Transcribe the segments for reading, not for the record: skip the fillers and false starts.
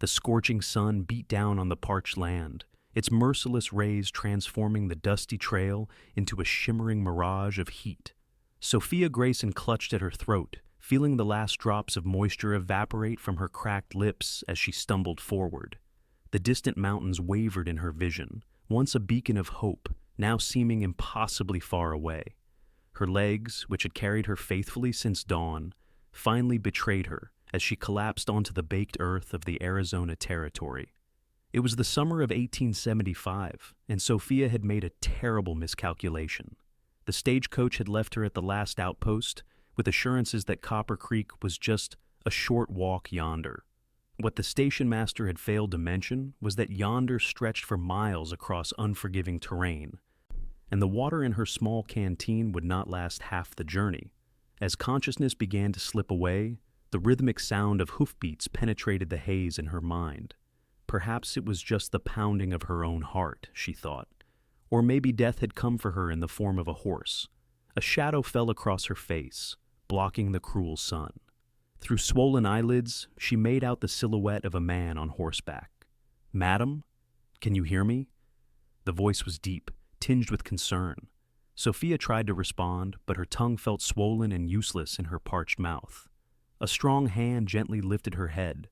The scorching sun beat down on the parched land, its merciless rays transforming the dusty trail into a shimmering mirage of heat. Sophia Grayson clutched at her throat, feeling the last drops of moisture evaporate from her cracked lips as she stumbled forward. The distant mountains wavered in her vision, once a beacon of hope, now seeming impossibly far away. Her legs, which had carried her faithfully since dawn, finally betrayed her as she collapsed onto the baked earth of the Arizona territory. It was the summer of 1875, and Sophia had made a terrible miscalculation. The stagecoach had left her at the last outpost, with assurances that Copper Creek was just a short walk yonder. What the station master had failed to mention was that yonder stretched for miles across unforgiving terrain, and the water in her small canteen would not last half the journey. As consciousness began to slip away, the rhythmic sound of hoofbeats penetrated the haze in her mind. Perhaps it was just the pounding of her own heart, she thought. Or maybe death had come for her in the form of a horse. A shadow fell across her face, blocking the cruel sun. Through swollen eyelids, she made out the silhouette of a man on horseback. "Madam, can you hear me?" The voice was deep, tinged with concern. Sophia tried to respond, but her tongue felt swollen and useless in her parched mouth. A strong hand gently lifted her head,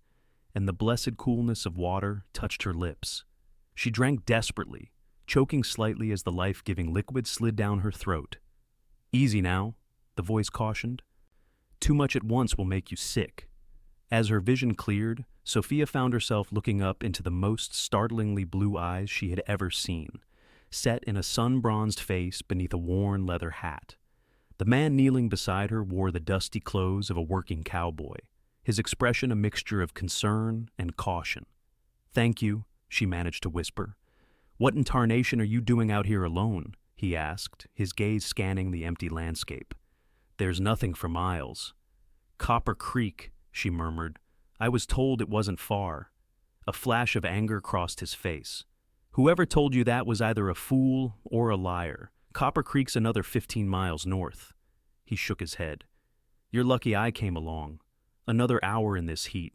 and the blessed coolness of water touched her lips. She drank desperately, choking slightly as the life-giving liquid slid down her throat. "Easy now," the voice cautioned. "Too much at once will make you sick." As her vision cleared, Sophia found herself looking up into the most startlingly blue eyes she had ever seen, set in a sun-bronzed face beneath a worn leather hat. The man kneeling beside her wore the dusty clothes of a working cowboy, his expression a mixture of concern and caution. "Thank you," she managed to whisper. "What in tarnation are you doing out here alone?" he asked, his gaze scanning the empty landscape. "There's nothing for miles." "Copper Creek," she murmured. "I was told it wasn't far." A flash of anger crossed his face. "Whoever told you that was either a fool or a liar. Copper Creek's another 15 miles north." He shook his head. "You're lucky I came along. Another hour in this heat."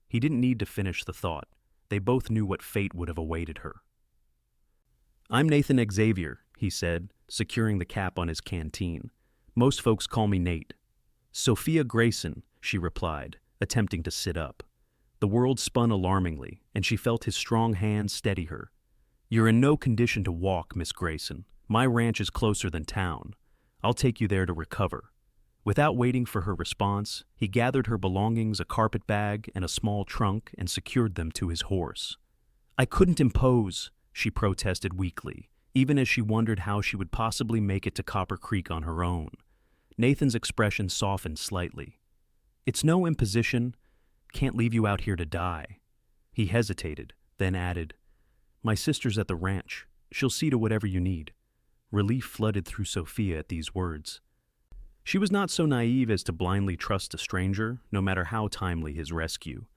He didn't need to finish the thought. They both knew what fate would have awaited her. "I'm Nathan Xavier," he said, securing the cap on his canteen. "Most folks call me Nate." "Sophia Grayson," she replied, attempting to sit up. The world spun alarmingly, and she felt his strong hand steady her. "You're in no condition to walk, Miss Grayson. My ranch is closer than town. I'll take you there to recover." Without waiting for her response, he gathered her belongings, a carpet bag, and a small trunk, and secured them to his horse. "I couldn't impose," she protested weakly, even as she wondered how she would possibly make it to Copper Creek on her own. Nathan's expression softened slightly. "It's no imposition. Can't leave you out here to die." He hesitated, then added, "My sister's at the ranch. She'll see to whatever you need." Relief flooded through Sophia at these words. She was not so naive as to blindly trust a stranger, no matter how timely his rescue.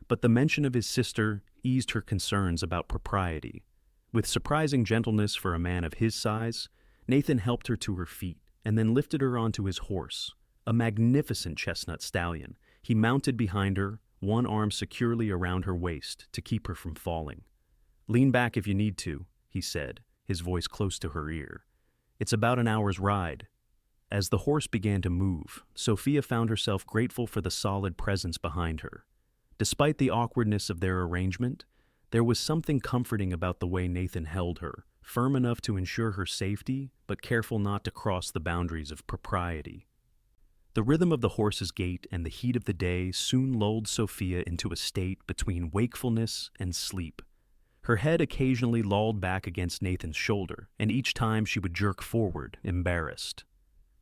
But the mention of his sister eased her concerns about propriety. With surprising gentleness for a man of his size, Nathan helped her to her feet and then lifted her onto his horse, a magnificent chestnut stallion. He mounted behind her, one arm securely around her waist to keep her from falling. "Lean back if you need to," he said, his voice close to her ear. "It's about an hour's ride." As the horse began to move, Sophia found herself grateful for the solid presence behind her. Despite the awkwardness of their arrangement, there was something comforting about the way Nathan held her, firm enough to ensure her safety, but careful not to cross the boundaries of propriety. The rhythm of the horse's gait and the heat of the day soon lulled Sophia into a state between wakefulness and sleep. Her head occasionally lolled back against Nathan's shoulder, and each time she would jerk forward, embarrassed.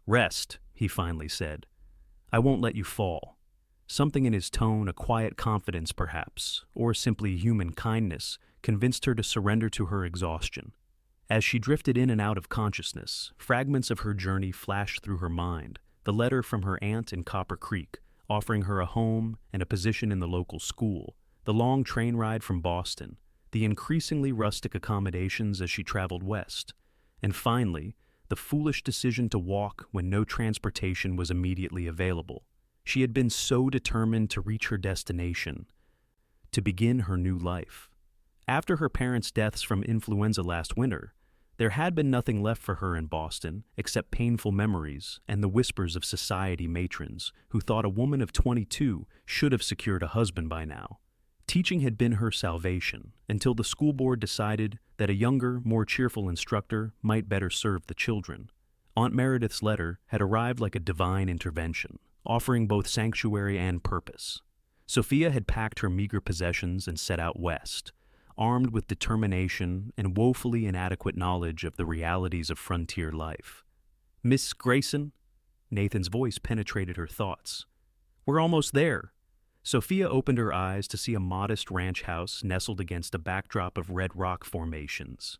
"Rest," he finally said. "I won't let you fall." Something in his tone, a quiet confidence perhaps, or simply human kindness, convinced her to surrender to her exhaustion. As she drifted in and out of consciousness, fragments of her journey flashed through her mind, the letter from her aunt in Copper Creek, offering her a home and a position in the local school, the long train ride from Boston, the increasingly rustic accommodations as she traveled west, and finally, the foolish decision to walk when no transportation was immediately available. She had been so determined to reach her destination, to begin her new life. After her parents' deaths from influenza last winter, there had been nothing left for her in Boston except painful memories and the whispers of society matrons who thought a woman of 22 should have secured a husband by now. Teaching had been her salvation until the school board decided that a younger, more cheerful instructor might better serve the children. Aunt Meredith's letter had arrived like a divine intervention, offering both sanctuary and purpose. Sophia had packed her meager possessions and set out west, armed with determination and woefully inadequate knowledge of the realities of frontier life. "Miss Grayson?" Nathan's voice penetrated her thoughts. "We're almost there." Sophia opened her eyes to see a modest ranch house nestled against a backdrop of red rock formations.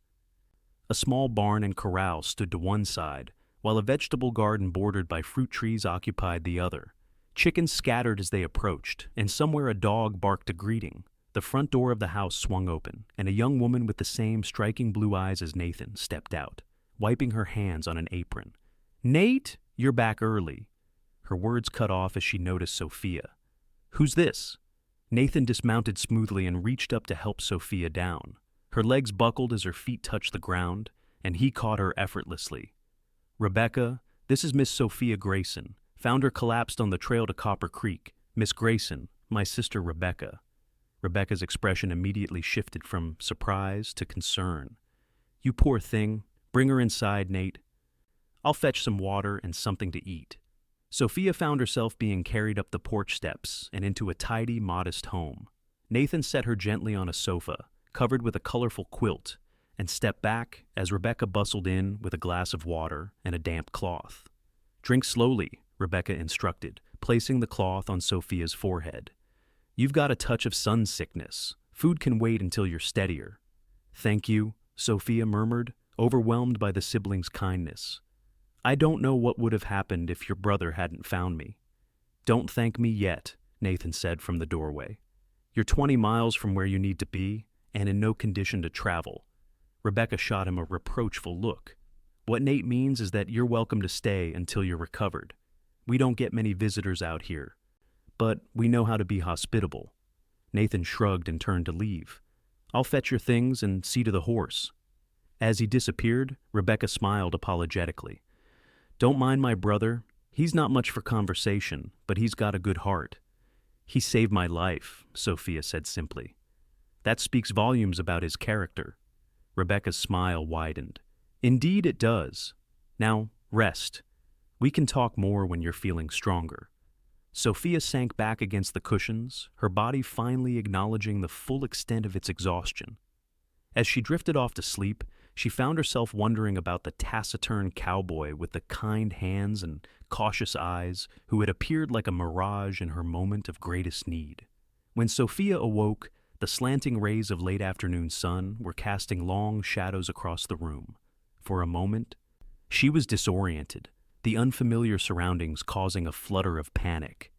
A small barn and corral stood to one side, while a vegetable garden bordered by fruit trees occupied the other. Chickens scattered as they approached, and somewhere a dog barked a greeting. The front door of the house swung open, and a young woman with the same striking blue eyes as Nathan stepped out, wiping her hands on an apron. "Nate, you're back early." Her words cut off as she noticed Sophia. "Who's this?" Nathan dismounted smoothly and reached up to help Sophia down. Her legs buckled as her feet touched the ground, and he caught her effortlessly. "Rebecca, this is Miss Sophia Grayson. Found her collapsed on the trail to Copper Creek. Miss Grayson, my sister Rebecca." Rebecca's expression immediately shifted from surprise to concern. "You poor thing. Bring her inside, Nate. I'll fetch some water and something to eat." Sophia found herself being carried up the porch steps and into a tidy, modest home. Nathan set her gently on a sofa, covered with a colorful quilt, and stepped back as Rebecca bustled in with a glass of water and a damp cloth. "Drink slowly," Rebecca instructed, placing the cloth on Sophia's forehead. "You've got a touch of sun sickness. Food can wait until you're steadier." "Thank you," Sophia murmured, overwhelmed by the sibling's kindness. "I don't know what would have happened if your brother hadn't found me." "Don't thank me yet," Nathan said from the doorway. "You're 20 miles from where you need to be, and in no condition to travel." Rebecca shot him a reproachful look. "What Nate means is that you're welcome to stay until you're recovered. We don't get many visitors out here, but we know how to be hospitable." Nathan shrugged and turned to leave. "I'll fetch your things and see to the horse." As he disappeared, Rebecca smiled apologetically. "Don't mind my brother. He's not much for conversation, but he's got a good heart." "He saved my life," Sophia said simply. "That speaks volumes about his character." Rebecca's smile widened. "Indeed it does. Now, rest. We can talk more when you're feeling stronger." Sophia sank back against the cushions, her body finally acknowledging the full extent of its exhaustion. As she drifted off to sleep, she found herself wondering about the taciturn cowboy with the kind hands and cautious eyes who had appeared like a mirage in her moment of greatest need. When Sophia awoke, the slanting rays of late afternoon sun were casting long shadows across the room. For a moment, she was disoriented, the unfamiliar surroundings causing a flutter of panic.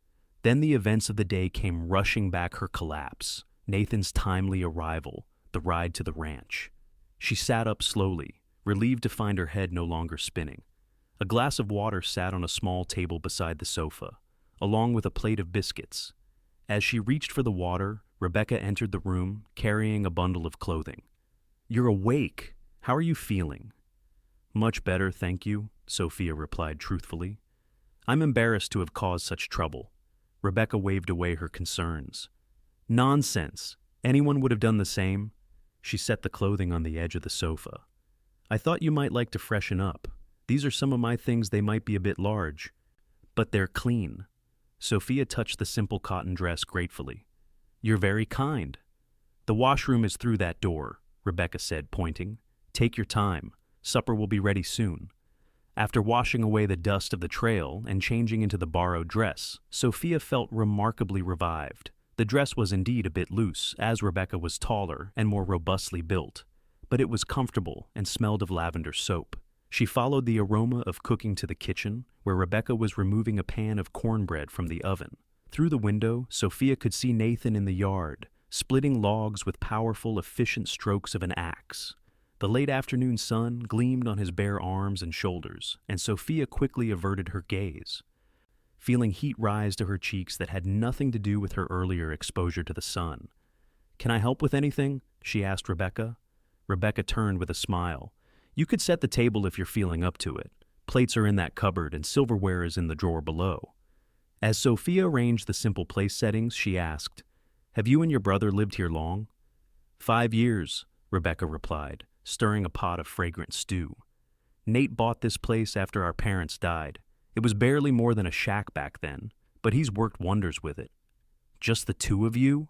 Then the events of the day came rushing back: her collapse, Nathan's timely arrival, the ride to the ranch. She sat up slowly, relieved to find her head no longer spinning. A glass of water sat on a small table beside the sofa, along with a plate of biscuits. As she reached for the water, Rebecca entered the room, carrying a bundle of clothing. "You're awake. How are you feeling?" "Much better, thank you," Sophia replied truthfully. "I'm embarrassed to have caused such trouble." Rebecca waved away her concerns. "Nonsense. Anyone would have done the same." She set the clothing on the edge of the sofa. "I thought you might like to freshen up. These are some of my things. They might be a bit large, but they're clean." Sophia touched the simple cotton dress gratefully. "You're very kind." "The washroom is through that door," Rebecca said, pointing. "Take your time. Supper will be ready soon." After washing away the dust of the trail and changing into the borrowed dress, Sophia felt remarkably revived. The dress was indeed a bit loose, as Rebecca was taller and more robustly built, but it was comfortable and smelled of lavender soap. She followed the aroma of cooking to the kitchen, where Rebecca was removing a pan of cornbread from the oven. Through the window, Sophia could see Nathan in the yard, splitting logs with powerful, efficient strokes of an axe. The late afternoon sun gleamed on his bare arms and shoulders, and Sophia quickly averted her gaze, feeling heat rise to her cheeks that had nothing to do with her earlier exposure to the sun. "Can I help with anything?" she asked Rebecca. Rebecca turned with a smile. "You could set the table if you're feeling up to it. Plates are in that cupboard and silverware is in the drawer below." As Sophia arranged the simple place settings, she asked, "Have you and your brother lived here long?" 5 years, Rebecca replied, stirring a pot of fragrant stew. "Nate bought this place after our parents died. It was barely more than a shack back then, but he's worked wonders with it." "Just the two of you?"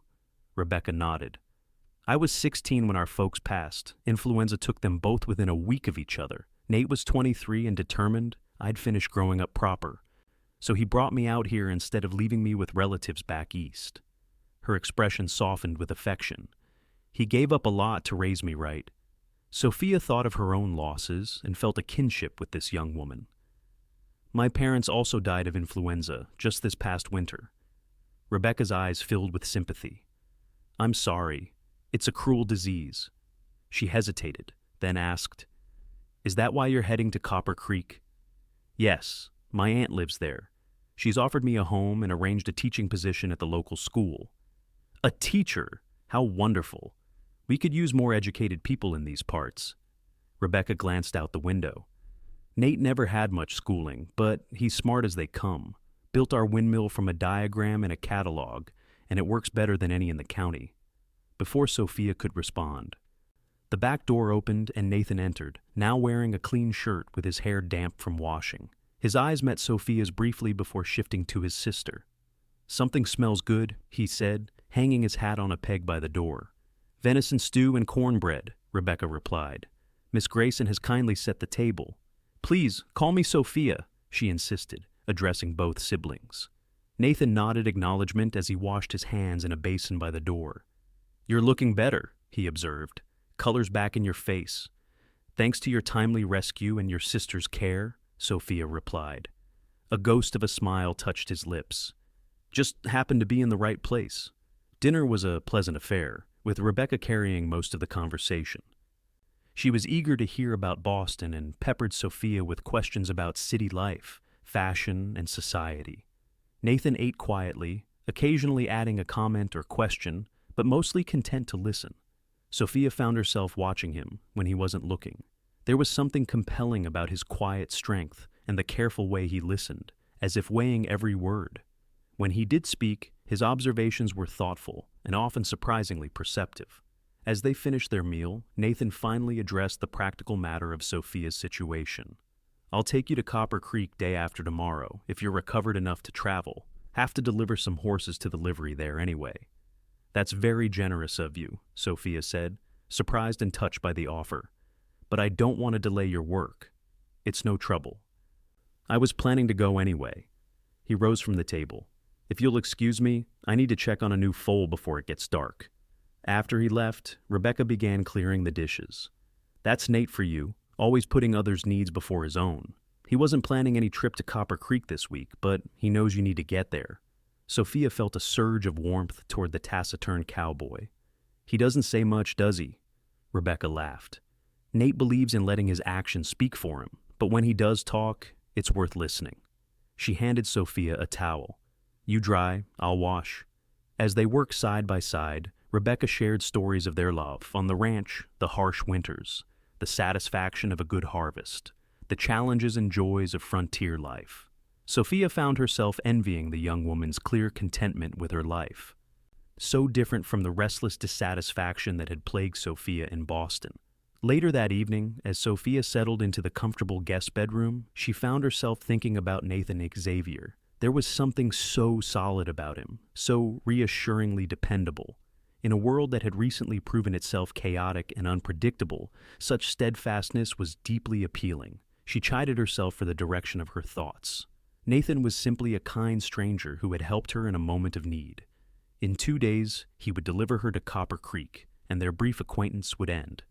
Rebecca nodded. "I was 16 when our folks passed. Influenza took them both within a week of each other. Nate was 23 and determined I'd finish growing up proper. So he brought me out here instead of leaving me with relatives back east." Her expression softened with affection. "He gave up a lot to raise me right." Sophia thought of her own losses and felt a kinship with this young woman. "My parents also died of influenza just this past winter." Rebecca's eyes filled with sympathy. "I'm sorry. It's a cruel disease." She hesitated, then asked, "Is that why you're heading to Copper Creek?" "Yes. My aunt lives there. She's offered me a home and arranged a teaching position at the local school." "A teacher? How wonderful. We could use more educated people in these parts." Rebecca glanced out the window. "Nate never had much schooling, but he's smart as they come. Built our windmill from a diagram and a catalog, and it works better than any in the county." Before Sophia could respond, the back door opened and Nathan entered, now wearing a clean shirt with his hair damp from washing. His eyes met Sophia's briefly before shifting to his sister. "Something smells good," he said, hanging his hat on a peg by the door. "Venison stew and cornbread," Rebecca replied. "Miss Grayson has kindly set the table." "Please, call me Sophia," she insisted, addressing both siblings. Nathan nodded acknowledgement as he washed his hands in a basin by the door. "You're looking better," he observed. "Color's back in your face." "Thanks to your timely rescue and your sister's care," Sophia replied. A ghost of a smile touched his lips. "Just happened to be in the right place." Dinner was a pleasant affair, with Rebecca carrying most of the conversation. She was eager to hear about Boston and peppered Sophia with questions about city life, fashion, and society. Nathan ate quietly, occasionally adding a comment or question, but mostly content to listen. Sophia found herself watching him when he wasn't looking. There was something compelling about his quiet strength and the careful way he listened, as if weighing every word. When he did speak, his observations were thoughtful and often surprisingly perceptive. As they finished their meal, Nathan finally addressed the practical matter of Sophia's situation. "I'll take you to Copper Creek day after tomorrow, if you're recovered enough to travel. Have to deliver some horses to the livery there anyway." "That's very generous of you," Sophia said, surprised and touched by the offer. "But I don't want to delay your work." "It's no trouble." "I was planning to go anyway." He rose from the table. "If you'll excuse me, I need to check on a new foal before it gets dark." After he left, Rebecca began clearing the dishes. "That's Nate for you, always putting others' needs before his own. He wasn't planning any trip to Copper Creek this week, but he knows you need to get there." Sophia felt a surge of warmth toward the taciturn cowboy. "He doesn't say much, does he?" Rebecca laughed. "Nate believes in letting his actions speak for him, but when he does talk, it's worth listening." She handed Sophia a towel. "You dry, I'll wash." As they worked side by side, Rebecca shared stories of their love on the ranch, the harsh winters, the satisfaction of a good harvest, the challenges and joys of frontier life. Sophia found herself envying the young woman's clear contentment with her life. So different from the restless dissatisfaction that had plagued Sophia in Boston. Later that evening, as Sophia settled into the comfortable guest bedroom, she found herself thinking about Nathan Xavier. There was something so solid about him, so reassuringly dependable. In a world that had recently proven itself chaotic and unpredictable, such steadfastness was deeply appealing. She chided herself for the direction of her thoughts. Nathan was simply a kind stranger who had helped her in a moment of need. In 2 days, he would deliver her to Copper Creek, and their brief acquaintance would end.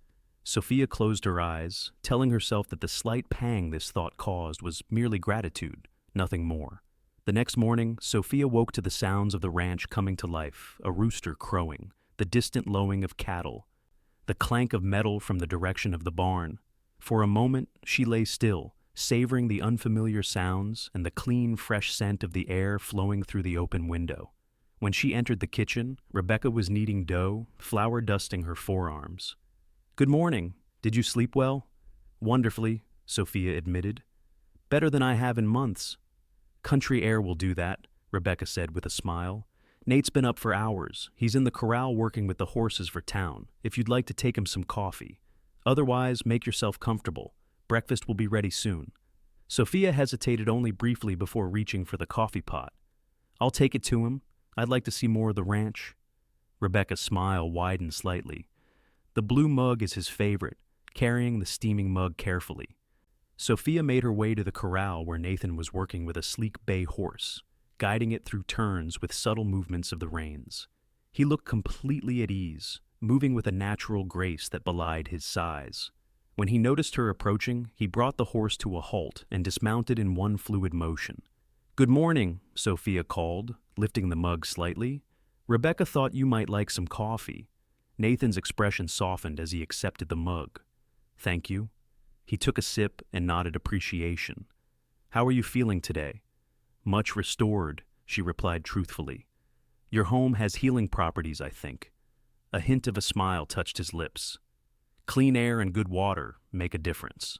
Sophia closed her eyes, telling herself that the slight pang this thought caused was merely gratitude, nothing more. The next morning, Sophia woke to the sounds of the ranch coming to life, a rooster crowing, the distant lowing of cattle, the clank of metal from the direction of the barn. For a moment, she lay still, savoring the unfamiliar sounds and the clean, fresh scent of the air flowing through the open window. When she entered the kitchen, Rebecca was kneading dough, flour dusting her forearms. "Good morning. Did you sleep well?" "Wonderfully," Sophia admitted. "Better than I have in months." "Country air will do that," Rebecca said with a smile. "Nate's been up for hours. He's in the corral working with the horses for town, if you'd like to take him some coffee. Otherwise, make yourself comfortable. Breakfast will be ready soon." Sophia hesitated only briefly before reaching for the coffee pot. "I'll take it to him. I'd like to see more of the ranch." Rebecca's smile widened slightly. The blue mug is his favorite, carrying the steaming mug carefully. Sophia made her way to the corral where Nathan was working with a sleek bay horse, guiding it through turns with subtle movements of the reins. He looked completely at ease, moving with a natural grace that belied his size. When he noticed her approaching, he brought the horse to a halt and dismounted in one fluid motion. "Good morning," Sophia called, lifting the mug slightly. "Rebecca thought you might like some coffee." Nathan's expression softened as he accepted the mug. "Thank you." He took a sip and nodded appreciation. "How are you feeling today?" "Much restored," she replied truthfully. "Your home has healing properties, I think." A hint of a smile touched his lips. "Clean air and good water make a difference."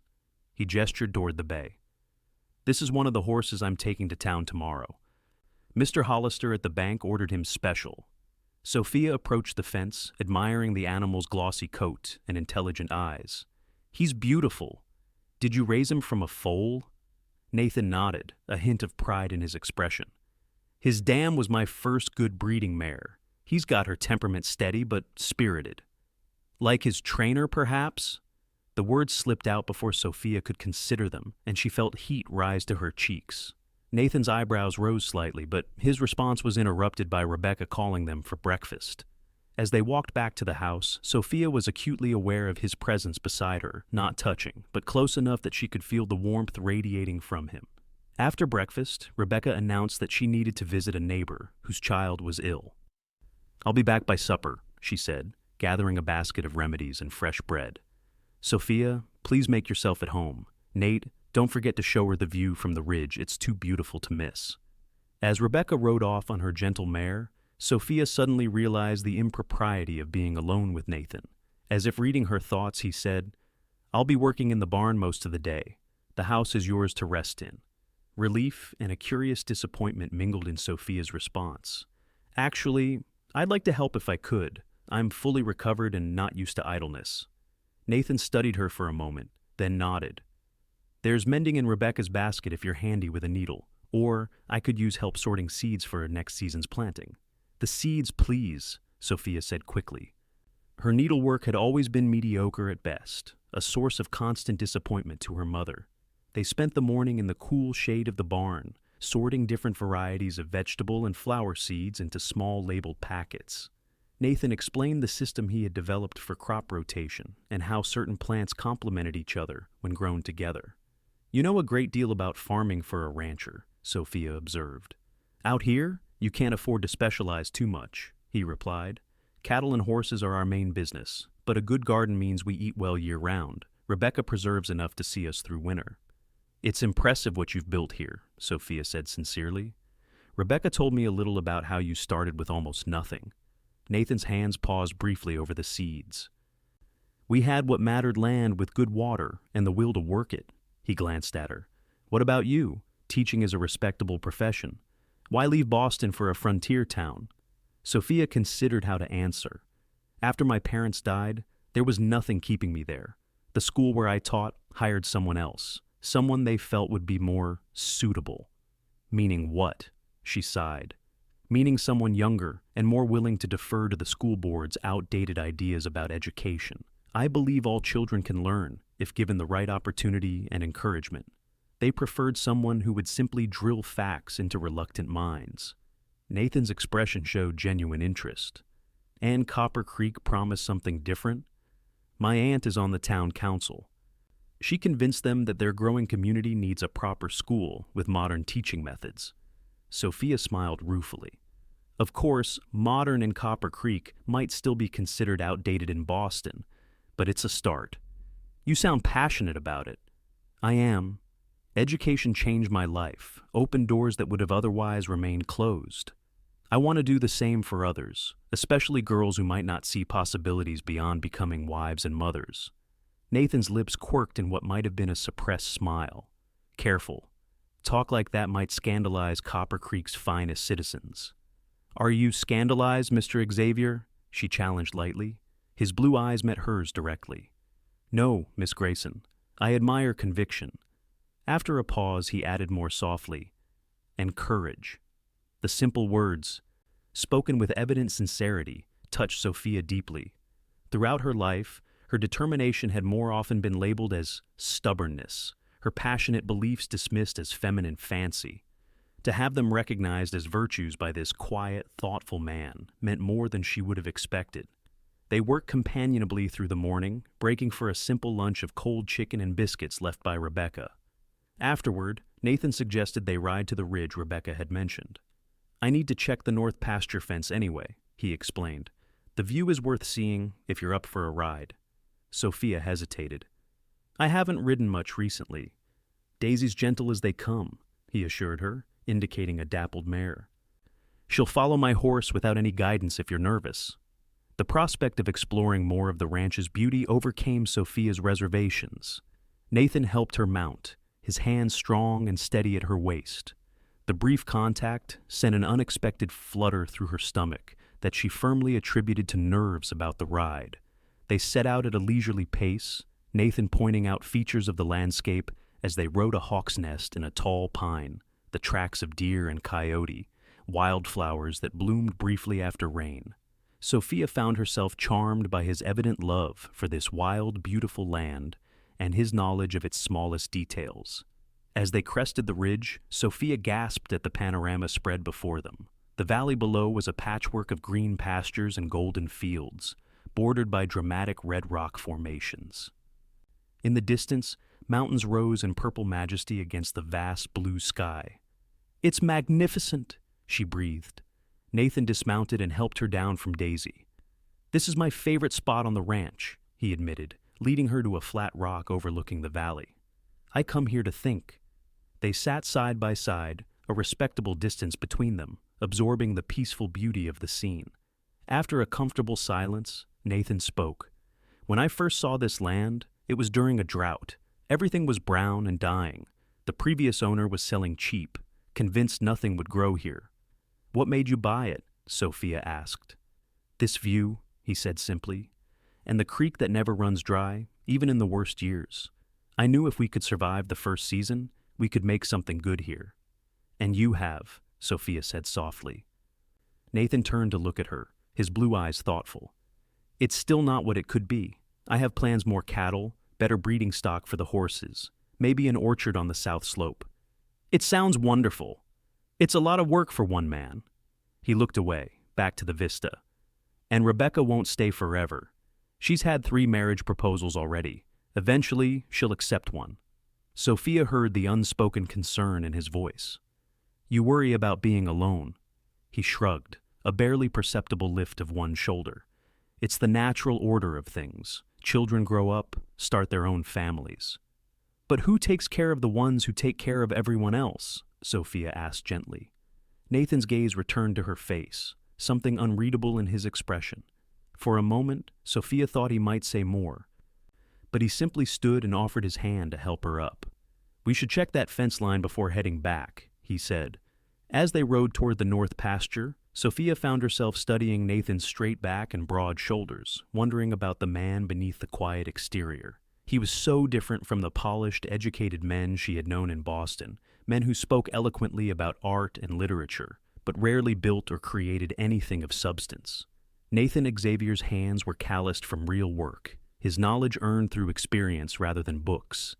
He gestured toward the bay. "This is one of the horses I'm taking to town tomorrow. Mr. Hollister at the bank ordered him special." Sophia approached the fence, admiring the animal's glossy coat and intelligent eyes. "He's beautiful. Did you raise him from a foal?" Nathan nodded, a hint of pride in his expression. "His dam was my first good breeding mare. He's got her temperament steady but spirited." "Like his trainer, perhaps?" The words slipped out before Sophia could consider them, and she felt heat rise to her cheeks. Nathan's eyebrows rose slightly, but his response was interrupted by Rebecca calling them for breakfast. As they walked back to the house, Sophia was acutely aware of his presence beside her, not touching, but close enough that she could feel the warmth radiating from him. After breakfast, Rebecca announced that she needed to visit a neighbor whose child was ill. "I'll be back by supper," she said, gathering a basket of remedies and fresh bread. "Sophia, please make yourself at home. Nate, don't forget to show her the view from the ridge. It's too beautiful to miss." As Rebecca rode off on her gentle mare, Sophia suddenly realized the impropriety of being alone with Nathan. As if reading her thoughts, he said, "I'll be working in the barn most of the day. The house is yours to rest in." Relief and a curious disappointment mingled in Sophia's response. "Actually, I'd like to help if I could. I'm fully recovered and not used to idleness." Nathan studied her for a moment, then nodded. "There's mending in Rebecca's basket if you're handy with a needle, or I could use help sorting seeds for next season's planting." "The seeds, please," Sophia said quickly. Her needlework had always been mediocre at best, a source of constant disappointment to her mother. They spent the morning in the cool shade of the barn, sorting different varieties of vegetable and flower seeds into small labeled packets. Nathan explained the system he had developed for crop rotation and how certain plants complemented each other when grown together. "You know a great deal about farming for a rancher," Sophia observed. "Out here, you can't afford to specialize too much," he replied. "Cattle and horses are our main business, but a good garden means we eat well year-round. Rebecca preserves enough to see us through winter." "It's impressive what you've built here," Sophia said sincerely. "Rebecca told me a little about how you started with almost nothing." Nathan's hands paused briefly over the seeds. "We had what mattered: land with good water and the will to work it." He glanced at her. "What about you? Teaching is a respectable profession. Why leave Boston for a frontier town?" Sophia considered how to answer. "After my parents died, there was nothing keeping me there. The school where I taught hired someone else, someone they felt would be more suitable." "Meaning what?" She sighed. "Meaning someone younger and more willing to defer to the school board's outdated ideas about education. I believe all children can learn, if given the right opportunity and encouragement. They preferred someone who would simply drill facts into reluctant minds." Nathan's expression showed genuine interest. "And Copper Creek promised something different?" "My aunt is on the town council. She convinced them that their growing community needs a proper school with modern teaching methods." Sophia smiled ruefully. "Of course, modern in Copper Creek might still be considered outdated in Boston, but it's a start. You sound passionate about it." "I am. Education changed my life, opened doors that would have otherwise remained closed." I want to do the same for others, especially girls who might not see possibilities beyond becoming wives and mothers. Nathan's lips quirked in what might have been a suppressed smile. Careful. Talk like that might scandalize Copper Creek's finest citizens. Are you scandalized, Mr. Xavier? She challenged lightly. His blue eyes met hers directly. No, Miss Grayson. I admire conviction. After a pause, he added more softly, and courage. The simple words, spoken with evident sincerity, touched Sophia deeply. Throughout her life, her determination had more often been labeled as stubbornness, her passionate beliefs dismissed as feminine fancy. To have them recognized as virtues by this quiet, thoughtful man meant more than she would have expected. They worked companionably through the morning, breaking for a simple lunch of cold chicken and biscuits left by Rebecca. Afterward, Nathan suggested they ride to the ridge Rebecca had mentioned. I need to check the north pasture fence anyway, he explained. The view is worth seeing if you're up for a ride. Sophia hesitated. I haven't ridden much recently. Daisy's gentle as they come, he assured her, indicating a dappled mare. She'll follow my horse without any guidance if you're nervous. The prospect of exploring more of the ranch's beauty overcame Sophia's reservations. Nathan helped her mount, his hands strong and steady at her waist. The brief contact sent an unexpected flutter through her stomach that she firmly attributed to nerves about the ride. They set out at a leisurely pace, Nathan pointing out features of the landscape as they rode a hawk's nest in a tall pine, the tracks of deer and coyote, wildflowers that bloomed briefly after rain. Sophia found herself charmed by his evident love for this wild, beautiful land and his knowledge of its smallest details. As they crested the ridge, Sophia gasped at the panorama spread before them. The valley below was a patchwork of green pastures and golden fields, bordered by dramatic red rock formations. In the distance, mountains rose in purple majesty against the vast blue sky. It's magnificent, she breathed. Nathan dismounted and helped her down from Daisy. This is my favorite spot on the ranch, he admitted, leading her to a flat rock overlooking the valley. I come here to think. They sat side by side, a respectable distance between them, absorbing the peaceful beauty of the scene. After a comfortable silence, Nathan spoke. When I first saw this land, it was during a drought. Everything was brown and dying. The previous owner was selling cheap, convinced nothing would grow here. What made you buy it? Sophia asked. This view, he said simply, and the creek that never runs dry, even in the worst years. I knew if we could survive the first season, we could make something good here. And you have, Sophia said softly. Nathan turned to look at her, his blue eyes thoughtful. It's still not what it could be. I have plans more cattle, better breeding stock for the horses, maybe an orchard on the south slope. It sounds wonderful. It's a lot of work for one man. He looked away, back to the vista. And Rebecca won't stay forever. She's had 3 marriage proposals already. Eventually, she'll accept one. Sophia heard the unspoken concern in his voice. You worry about being alone. He shrugged, a barely perceptible lift of one shoulder. It's the natural order of things. Children grow up, start their own families. But who takes care of the ones who take care of everyone else? Sophia asked gently. Nathan's gaze returned to her face, something unreadable in his expression. For a moment, Sophia thought he might say more, but he simply stood and offered his hand to help her up. We should check that fence line before heading back, he said. As they rode toward the north pasture, Sophia found herself studying Nathan's straight back and broad shoulders, wondering about the man beneath the quiet exterior. He was so different from the polished, educated men she had known in Boston, men who spoke eloquently about art and literature, but rarely built or created anything of substance. Nathan Xavier's hands were calloused from real work, his knowledge earned through experience rather than books,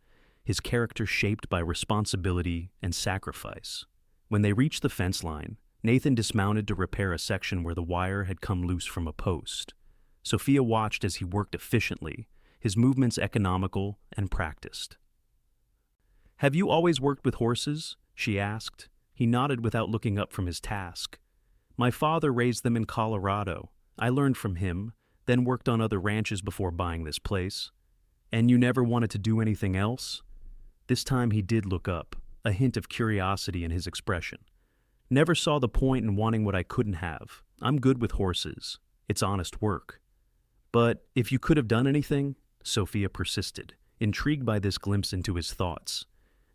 his character shaped by responsibility and sacrifice. When they reached the fence line, Nathan dismounted to repair a section where the wire had come loose from a post. Sophia watched as he worked efficiently, his movements economical and practiced. Have you always worked with horses? She asked. He nodded without looking up from his task. My father raised them in Colorado. I learned from him, then worked on other ranches before buying this place. And you never wanted to do anything else? This time he did look up, a hint of curiosity in his expression. Never saw the point in wanting what I couldn't have. I'm good with horses. It's honest work. But if you could have done anything, Sophia persisted, intrigued by this glimpse into his thoughts.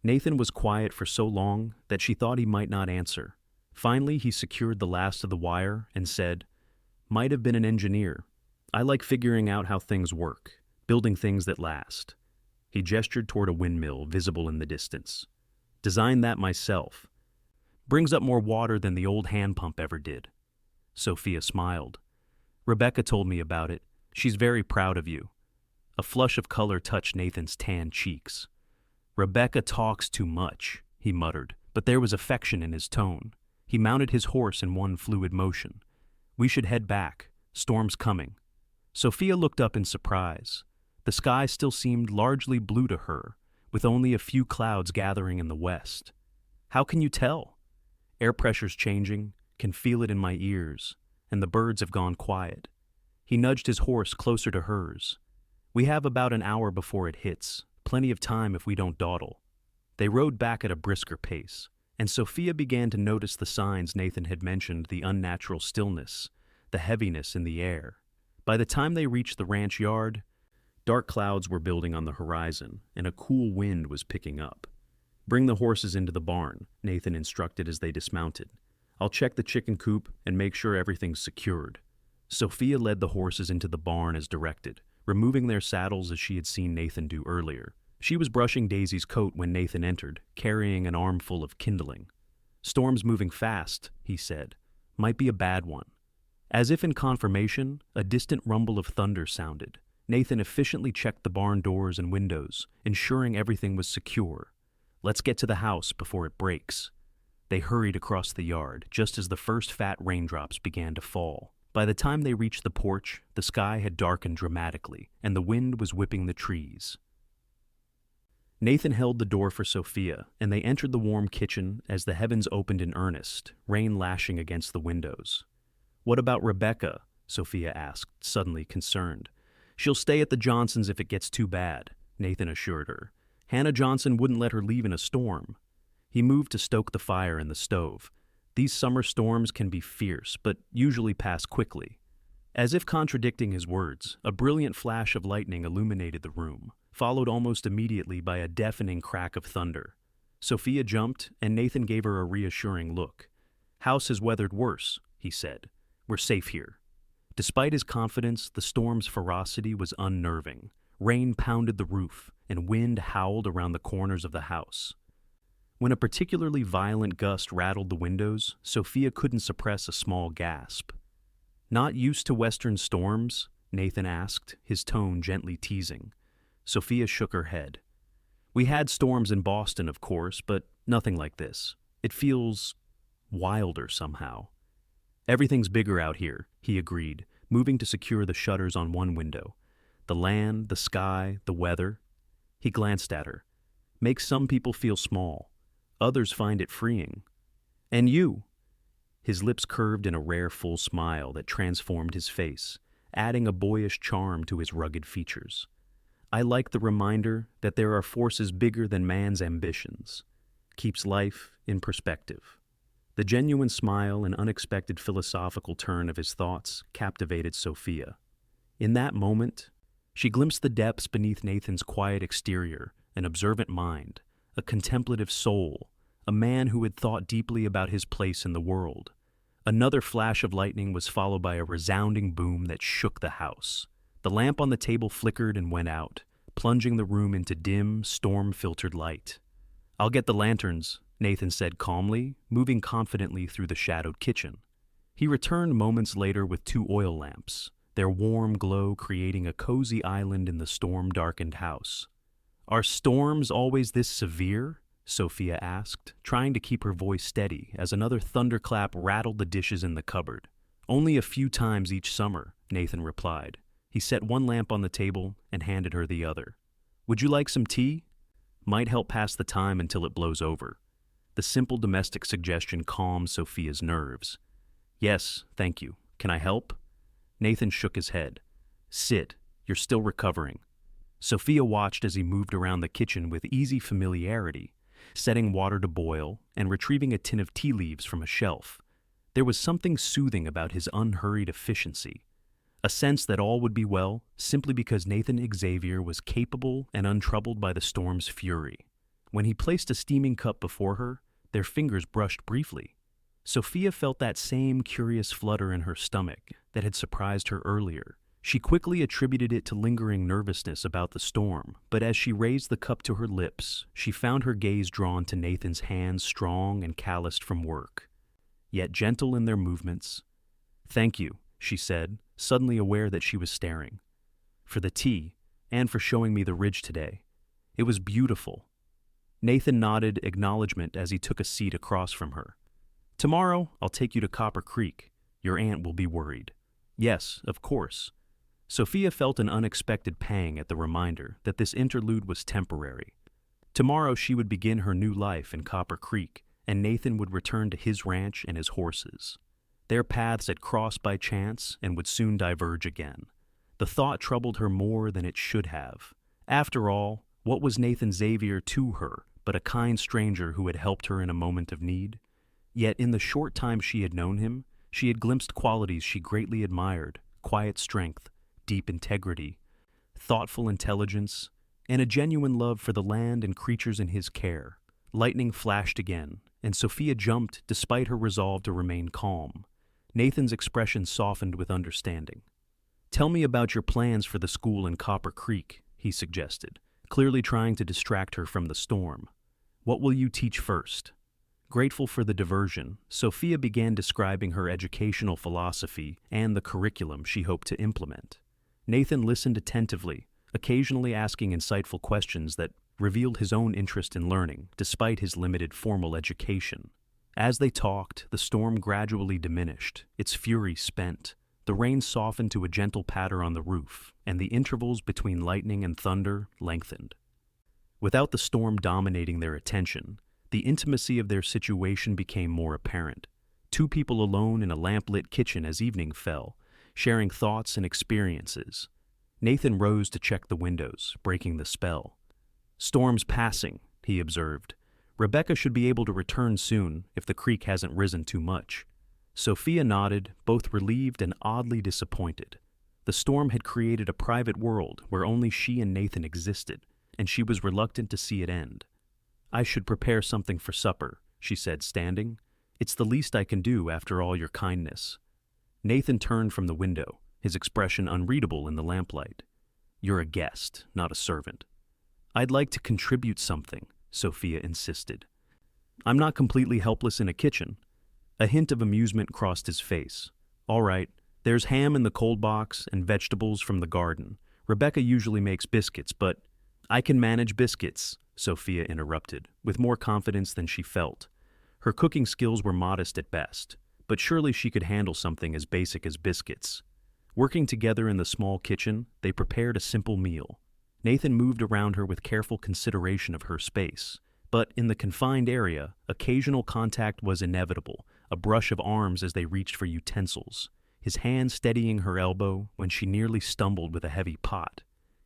Nathan was quiet for so long that she thought he might not answer. Finally, he secured the last of the wire and said, "Might have been an engineer. I like figuring out how things work, building things that last." He gestured toward a windmill visible in the distance. "Designed that myself. Brings up more water than the old hand pump ever did." Sophia smiled. "Rebecca told me about it. She's very proud of you." A flush of color touched Nathan's tan cheeks. "Rebecca talks too much," he muttered, but there was affection in his tone. He mounted his horse in one fluid motion. "We should head back. Storm's coming." Sophia looked up in surprise. The sky still seemed largely blue to her, with only a few clouds gathering in the west. "How can you tell?" "Air pressure's changing, can feel it in my ears, and the birds have gone quiet." He nudged his horse closer to hers. "We have about an hour before it hits, plenty of time if we don't dawdle." They rode back at a brisker pace, and Sophia began to notice the signs Nathan had mentioned: the unnatural stillness, the heaviness in the air. By the time they reached the ranch yard, dark clouds were building on the horizon, and a cool wind was picking up. "Bring the horses into the barn," Nathan instructed as they dismounted. "I'll check the chicken coop and make sure everything's secured." Sophia led the horses into the barn as directed, removing their saddles as she had seen Nathan do earlier. She was brushing Daisy's coat when Nathan entered, carrying an armful of kindling. "Storm's moving fast," he said. "Might be a bad one." As if in confirmation, a distant rumble of thunder sounded. Nathan efficiently checked the barn doors and windows, ensuring everything was secure. "Let's get to the house before it breaks." They hurried across the yard, just as the first fat raindrops began to fall. By the time they reached the porch, the sky had darkened dramatically, and the wind was whipping the trees. Nathan held the door for Sophia, and they entered the warm kitchen as the heavens opened in earnest, rain lashing against the windows. "What about Rebecca?" Sophia asked, suddenly concerned. "She'll stay at the Johnsons' if it gets too bad," Nathan assured her. "Hannah Johnson wouldn't let her leave in a storm." He moved to stoke the fire in the stove. "These summer storms can be fierce, but usually pass quickly." As if contradicting his words, a brilliant flash of lightning illuminated the room, followed almost immediately by a deafening crack of thunder. Sophia jumped, and Nathan gave her a reassuring look. "House has weathered worse," he said. "We're safe here." Despite his confidence, the storm's ferocity was unnerving. Rain pounded the roof, and wind howled around the corners of the house. When a particularly violent gust rattled the windows, Sophia couldn't suppress a small gasp. "Not used to western storms?" Nathan asked, his tone gently teasing. Sophia shook her head. "We had storms in Boston, of course, but nothing like this. It feels wilder somehow." "Everything's bigger out here," he agreed, moving to secure the shutters on one window. "The land, the sky, the weather." He glanced at her. "Makes some people feel small. Others find it freeing. And you." His lips curved in a rare full smile that transformed his face, adding a boyish charm to his rugged features. "I like the reminder that there are forces bigger than man's ambitions. Keeps life in perspective." The genuine smile and unexpected philosophical turn of his thoughts captivated Sophia. In that moment, she glimpsed the depths beneath Nathan's quiet exterior, an observant mind, a contemplative soul, a man who had thought deeply about his place in the world. Another flash of lightning was followed by a resounding boom that shook the house. The lamp on the table flickered and went out, plunging the room into dim, storm-filtered light. "I'll get the lanterns," Nathan said calmly, moving confidently through the shadowed kitchen. He returned moments later with 2 oil lamps, their warm glow creating a cozy island in the storm-darkened house. "Are storms always this severe?" Sophia asked, trying to keep her voice steady as another thunderclap rattled the dishes in the cupboard. "Only a few times each summer," Nathan replied. He set one lamp on the table and handed her the other. "Would you like some tea? Might help pass the time until it blows over." The simple domestic suggestion calmed Sophia's nerves. "Yes, thank you. Can I help?" Nathan shook his head. "Sit. You're still recovering." Sophia watched as he moved around the kitchen with easy familiarity, setting water to boil, and retrieving a tin of tea leaves from a shelf. There was something soothing about his unhurried efficiency, a sense that all would be well simply because Nathan Xavier was capable and untroubled by the storm's fury. When he placed a steaming cup before her, their fingers brushed briefly. Sophia felt that same curious flutter in her stomach that had surprised her earlier. She quickly attributed it to lingering nervousness about the storm, but as she raised the cup to her lips, she found her gaze drawn to Nathan's hands, strong and calloused from work, yet gentle in their movements. "Thank you," she said, suddenly aware that she was staring. "For the tea, and for showing me the ridge today. It was beautiful." Nathan nodded acknowledgement as he took a seat across from her. "Tomorrow, I'll take you to Copper Creek. Your aunt will be worried." "Yes, of course." Sophia felt an unexpected pang at the reminder that this interlude was temporary. Tomorrow she would begin her new life in Copper Creek, and Nathan would return to his ranch and his horses. Their paths had crossed by chance and would soon diverge again. The thought troubled her more than it should have. After all, what was Nathan Xavier to her but a kind stranger who had helped her in a moment of need? Yet in the short time she had known him, she had glimpsed qualities she greatly admired: quiet strength, deep integrity, thoughtful intelligence, and a genuine love for the land and creatures in his care. Lightning flashed again, and Sophia jumped despite her resolve to remain calm. Nathan's expression softened with understanding. "Tell me about your plans for the school in Copper Creek," he suggested, clearly trying to distract her from the storm. "What will you teach first?" Grateful for the diversion, Sophia began describing her educational philosophy and the curriculum she hoped to implement. Nathan listened attentively, occasionally asking insightful questions that revealed his own interest in learning, despite his limited formal education. As they talked, the storm gradually diminished, its fury spent. The rain softened to a gentle patter on the roof, and the intervals between lightning and thunder lengthened. Without the storm dominating their attention, the intimacy of their situation became more apparent. Two people alone in a lamp-lit kitchen as evening fell, sharing thoughts and experiences. Nathan rose to check the windows, breaking the spell. "Storm's passing," he observed. "Rebecca should be able to return soon if the creek hasn't risen too much." Sophia nodded, both relieved and oddly disappointed. The storm had created a private world where only she and Nathan existed, and she was reluctant to see it end. "I should prepare something for supper," she said, standing. "It's the least I can do after all your kindness." Nathan turned from the window, his expression unreadable in the lamplight. "You're a guest, not a servant." "I'd like to contribute something," Sophia insisted. "I'm not completely helpless in a kitchen." A hint of amusement crossed his face. "All right, there's ham in the cold box and vegetables from the garden. Rebecca usually makes biscuits, but—" "I can manage biscuits," Sophia interrupted, with more confidence than she felt. Her cooking skills were modest at best, but surely she could handle something as basic as biscuits. Working together in the small kitchen, they prepared a simple meal. Nathan moved around her with careful consideration of her space, but in the confined area, occasional contact was inevitable, a brush of arms as they reached for utensils, his hand steadying her elbow when she nearly stumbled with a heavy pot.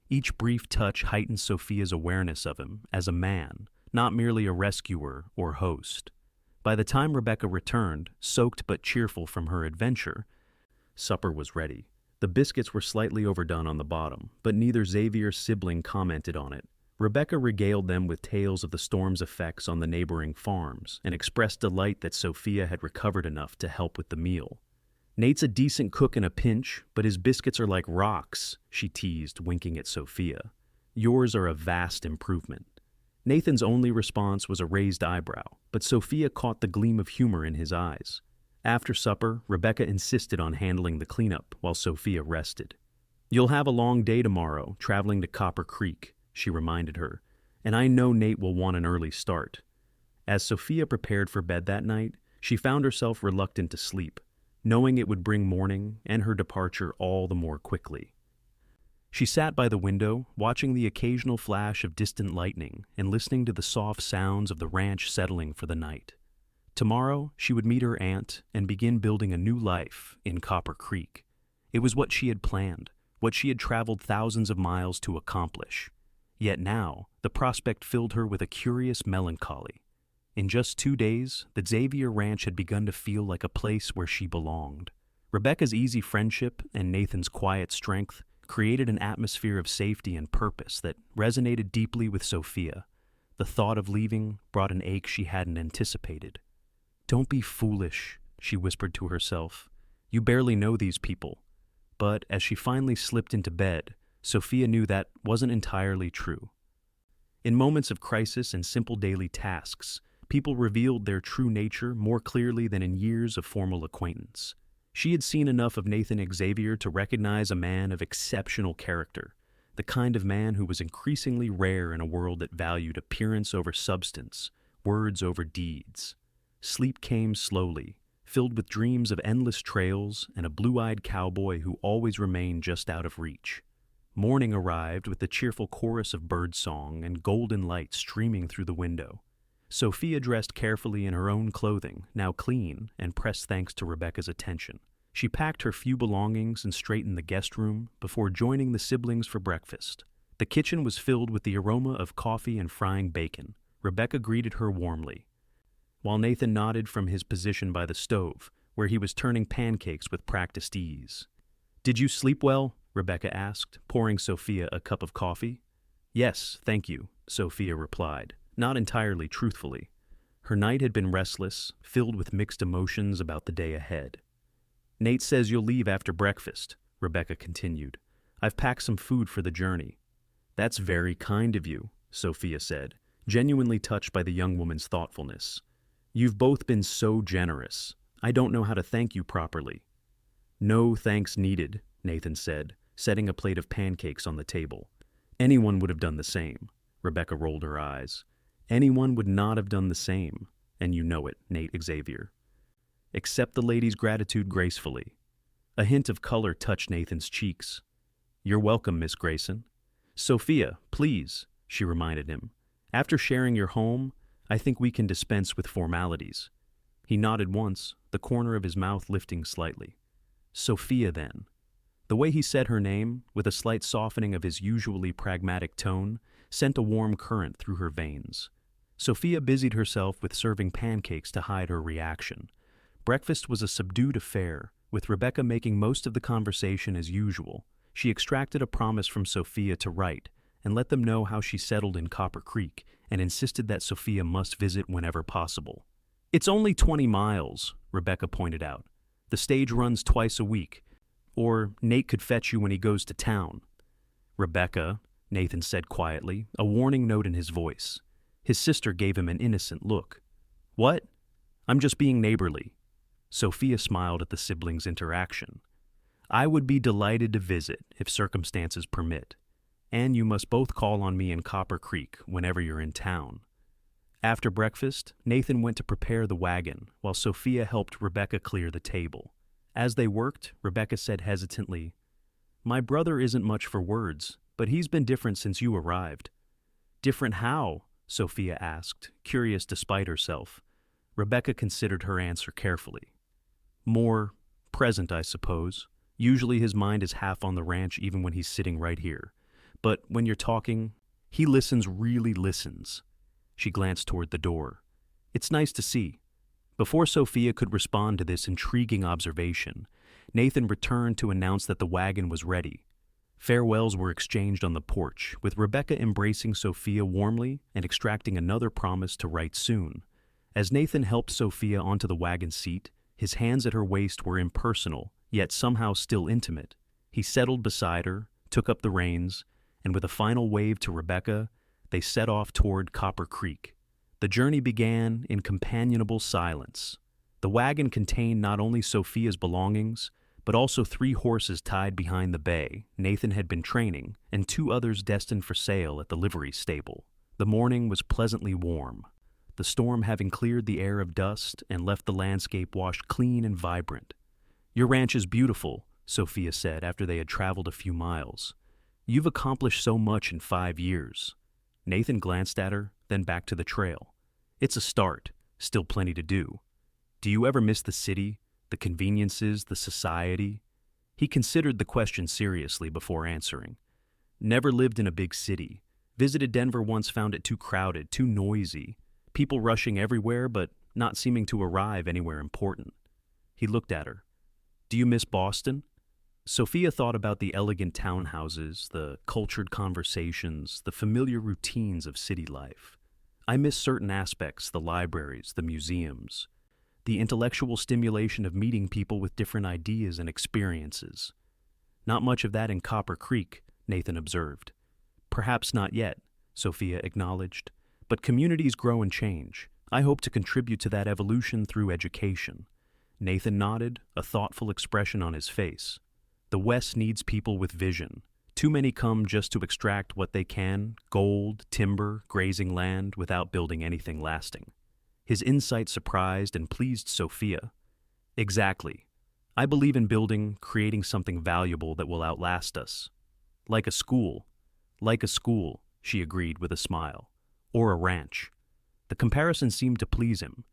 Each brief touch heightened Sophia's awareness of him as a man, not merely a rescuer or host. By the time Rebecca returned, soaked but cheerful from her adventure, supper was ready. The biscuits were slightly overdone on the bottom, but neither Xavier's sibling commented on it. Rebecca regaled them with tales of the storm's effects on the neighboring farms and expressed delight that Sophia had recovered enough to help with the meal. "Nate's a decent cook in a pinch, but his biscuits are like rocks," she teased, winking at Sophia. "Yours are a vast improvement." Nathan's only response was a raised eyebrow, but Sophia caught the gleam of humor in his eyes. After supper, Rebecca insisted on handling the cleanup while Sophia rested. "You'll have a long day tomorrow, traveling to Copper Creek," she reminded her, "and I know Nate will want an early start." As Sophia prepared for bed that night, she found herself reluctant to sleep, knowing it would bring morning and her departure all the more quickly. She sat by the window, watching the occasional flash of distant lightning and listening to the soft sounds of the ranch settling for the night. Tomorrow, she would meet her aunt and begin building a new life in Copper Creek. It was what she had planned, what she had traveled thousands of miles to accomplish. Yet now, the prospect filled her with a curious melancholy. In just 2 days, the Xavier Ranch had begun to feel like a place where she belonged. Rebecca's easy friendship and Nathan's quiet strength created an atmosphere of safety and purpose that resonated deeply with Sophia. The thought of leaving brought an ache she hadn't anticipated. "Don't be foolish," she whispered to herself. "You barely know these people." But as she finally slipped into bed, Sophia knew that wasn't entirely true. In moments of crisis and simple daily tasks, people revealed their true nature more clearly than in years of formal acquaintance. She had seen enough of Nathan Xavier to recognize a man of exceptional character, the kind of man who was increasingly rare in a world that valued appearance over substance, words over deeds. Sleep came slowly, filled with dreams of endless trails and a blue-eyed cowboy who always remained just out of reach. Morning arrived with the cheerful chorus of birdsong and golden light streaming through the window. Sophia dressed carefully in her own clothing, now clean, and pressed thanks to Rebecca's attention. She packed her few belongings and straightened the guest room before joining the siblings for breakfast. The kitchen was filled with the aroma of coffee and frying bacon. Rebecca greeted her warmly, while Nathan nodded from his position by the stove, where he was turning pancakes with practiced ease. "Did you sleep well?" Rebecca asked, pouring Sophia a cup of coffee. "Yes, thank you," Sophia replied, not entirely truthfully. Her night had been restless, filled with mixed emotions about the day ahead. "Nate says you'll leave after breakfast," Rebecca continued. "I've packed some food for the journey." "That's very kind of you," Sophia said, genuinely touched by the young woman's thoughtfulness. "You've both been so generous. I don't know how to thank you properly." "No thanks needed," Nathan said, setting a plate of pancakes on the table. "Anyone would have done the same." Rebecca rolled her eyes. "Anyone would not have done the same, and you know it, Nate Xavier." "Accept the lady's gratitude gracefully." A hint of color touched Nathan's cheeks. "You're welcome, Miss Grayson." "Sophia, please," she reminded him. "After sharing your home, I think we can dispense with formalities." He nodded once, the corner of his mouth lifting slightly. "Sophia, then." The way he said her name, with a slight softening of his usually pragmatic tone, sent a warm current through her veins. Sophia busied herself with serving pancakes to hide her reaction. Breakfast was a subdued affair, with Rebecca making most of the conversation as usual. She extracted a promise from Sophia to write, and let them know how she settled in Copper Creek, and insisted that Sophia must visit whenever possible. "It's only 20 miles, Rebecca pointed out. "The stage runs twice a week. Or Nate could fetch you when he goes to town." "Rebecca," Nathan said quietly, a warning note in his voice. His sister gave him an innocent look. "What? I'm just being neighborly." Sophia smiled at the siblings' interaction. "I would be delighted to visit if circumstances permit. And you must both call on me in Copper Creek whenever you're in town." After breakfast, Nathan went to prepare the wagon, while Sophia helped Rebecca clear the table. As they worked, Rebecca said hesitantly, "My brother isn't much for words, but he's been different since you arrived." "Different how?" Sophia asked, curious despite herself. Rebecca considered her answer carefully. "More present, I suppose. Usually his mind is half on the ranch even when he's sitting right here. But when you're talking, he really listens." She glanced toward the door. "It's nice to see." Before Sophia could respond to this intriguing observation, Nathan returned to announce that the wagon was ready. Farewells were exchanged on the porch, with Rebecca embracing Sophia warmly and extracting another promise to write soon. As Nathan helped Sophia onto the wagon seat, his hands at her waist were impersonal, yet somehow still intimate. He settled beside her, took up the reins, and with a final wave to Rebecca, they set off toward Copper Creek. The journey began in companionable silence. The wagon contained not only Sophia's belongings, but also 3 horses tied behind the bay Nathan had been training, and 2 others destined for sale at the livery stable. The morning was pleasantly warm, the storm having cleared the air of dust and left the landscape washed clean and vibrant. "Your ranch is beautiful," Sophia said after they had traveled a few miles. "You've accomplished so much in 5 years." Nathan glanced at her, then back to the trail. "It's a start, still plenty to do. Do you ever miss the city, the conveniences, the society?" He considered the question seriously before answering. "Never lived in a big city. Visited Denver once, found it too crowded, too noisy. People rushing everywhere, but not seeming to arrive anywhere important. He looked at her. Do you miss Boston? Sophia thought about the elegant townhouses, the cultured conversations, the familiar routines of city life. I miss certain aspects, the libraries, the museums, the intellectual stimulation of meeting people with different ideas and experiences. Not much of that in Copper Creek, Nathan observed. Perhaps not yet, Sophia acknowledged, but communities grow and change. I hope to contribute to that evolution through education. Nathan nodded, a thoughtful expression on his face. The West needs people with vision. Too many come just to extract what they can, gold, timber, grazing land, without building anything lasting. His insight surprised and pleased Sophia. Exactly. I believe in building, creating something valuable that will outlast us. Like a school. Like a school, she agreed with a smile. Or a ranch. The comparison seemed to please him,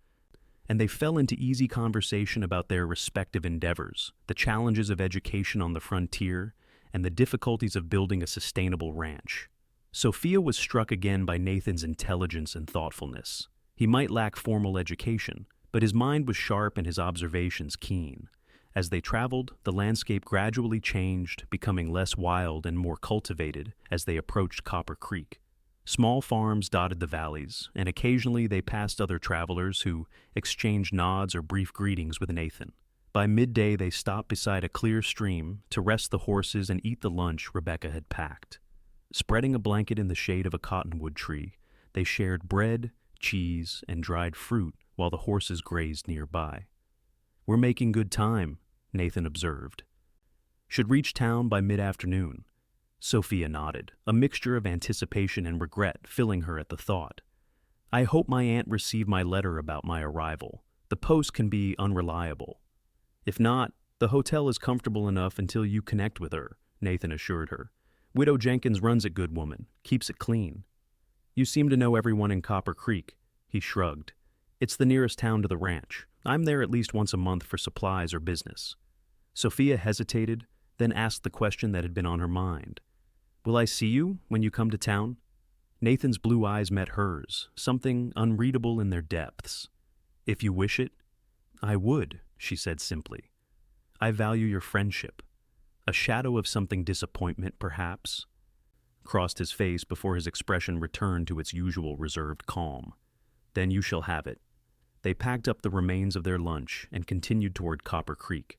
and they fell into easy conversation about their respective endeavors, the challenges of education on the frontier, and the difficulties of building a sustainable ranch. Sophia was struck again by Nathan's intelligence and thoughtfulness. He might lack formal education, but his mind was sharp and his observations keen. As they traveled, the landscape gradually changed, becoming less wild and more cultivated as they approached Copper Creek. Small farms dotted the valleys, and occasionally they passed other travelers who exchanged nods or brief greetings with Nathan. By midday, they stopped beside a clear stream to rest the horses and eat the lunch Rebecca had packed. Spreading a blanket in the shade of a cottonwood tree, they shared bread, cheese, and dried fruit while the horses grazed nearby. We're making good time, Nathan observed. Should reach town by mid-afternoon. Sophia nodded, a mixture of anticipation and regret filling her at the thought. I hope my aunt received my letter about my arrival. The post can be unreliable. If not, the hotel is comfortable enough until you connect with her, Nathan assured her. Widow Jenkins runs it, good woman, keeps it clean. You seem to know everyone in Copper Creek, he shrugged. It's the nearest town to the ranch. I'm there at least once a month for supplies or business. Sophia hesitated, then asked the question that had been on her mind. Will I see you when you come to town? Nathan's blue eyes met hers, something unreadable in their depths. If you wish it, I would, she said simply. I value your friendship. A shadow of something disappointment, perhaps, crossed his face before his expression returned to its usual reserved calm. Then you shall have it. They packed up the remains of their lunch and continued toward Copper Creek.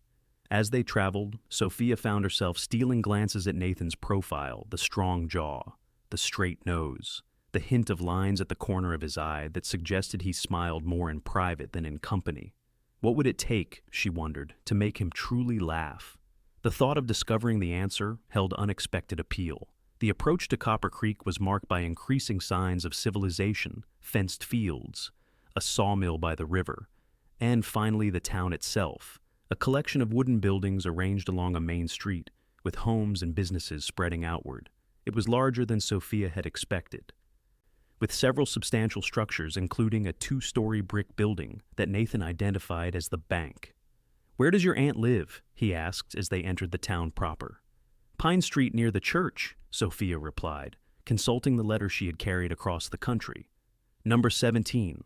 As they traveled, Sophia found herself stealing glances at Nathan's profile, the strong jaw, the straight nose, the hint of lines at the corner of his eye that suggested he smiled more in private than in company. What would it take, she wondered, to make him truly laugh? The thought of discovering the answer held unexpected appeal. The approach to Copper Creek was marked by increasing signs of civilization, fenced fields, a sawmill by the river, and finally the town itself, a collection of wooden buildings arranged along a main street, with homes and businesses spreading outward. It was larger than Sophia had expected, with several substantial structures, including a 2-story brick building that Nathan identified as the bank. Where does your aunt live? He asked as they entered the town proper. Pine Street near the church, Sophia replied, consulting the letter she had carried across the country. Number 17.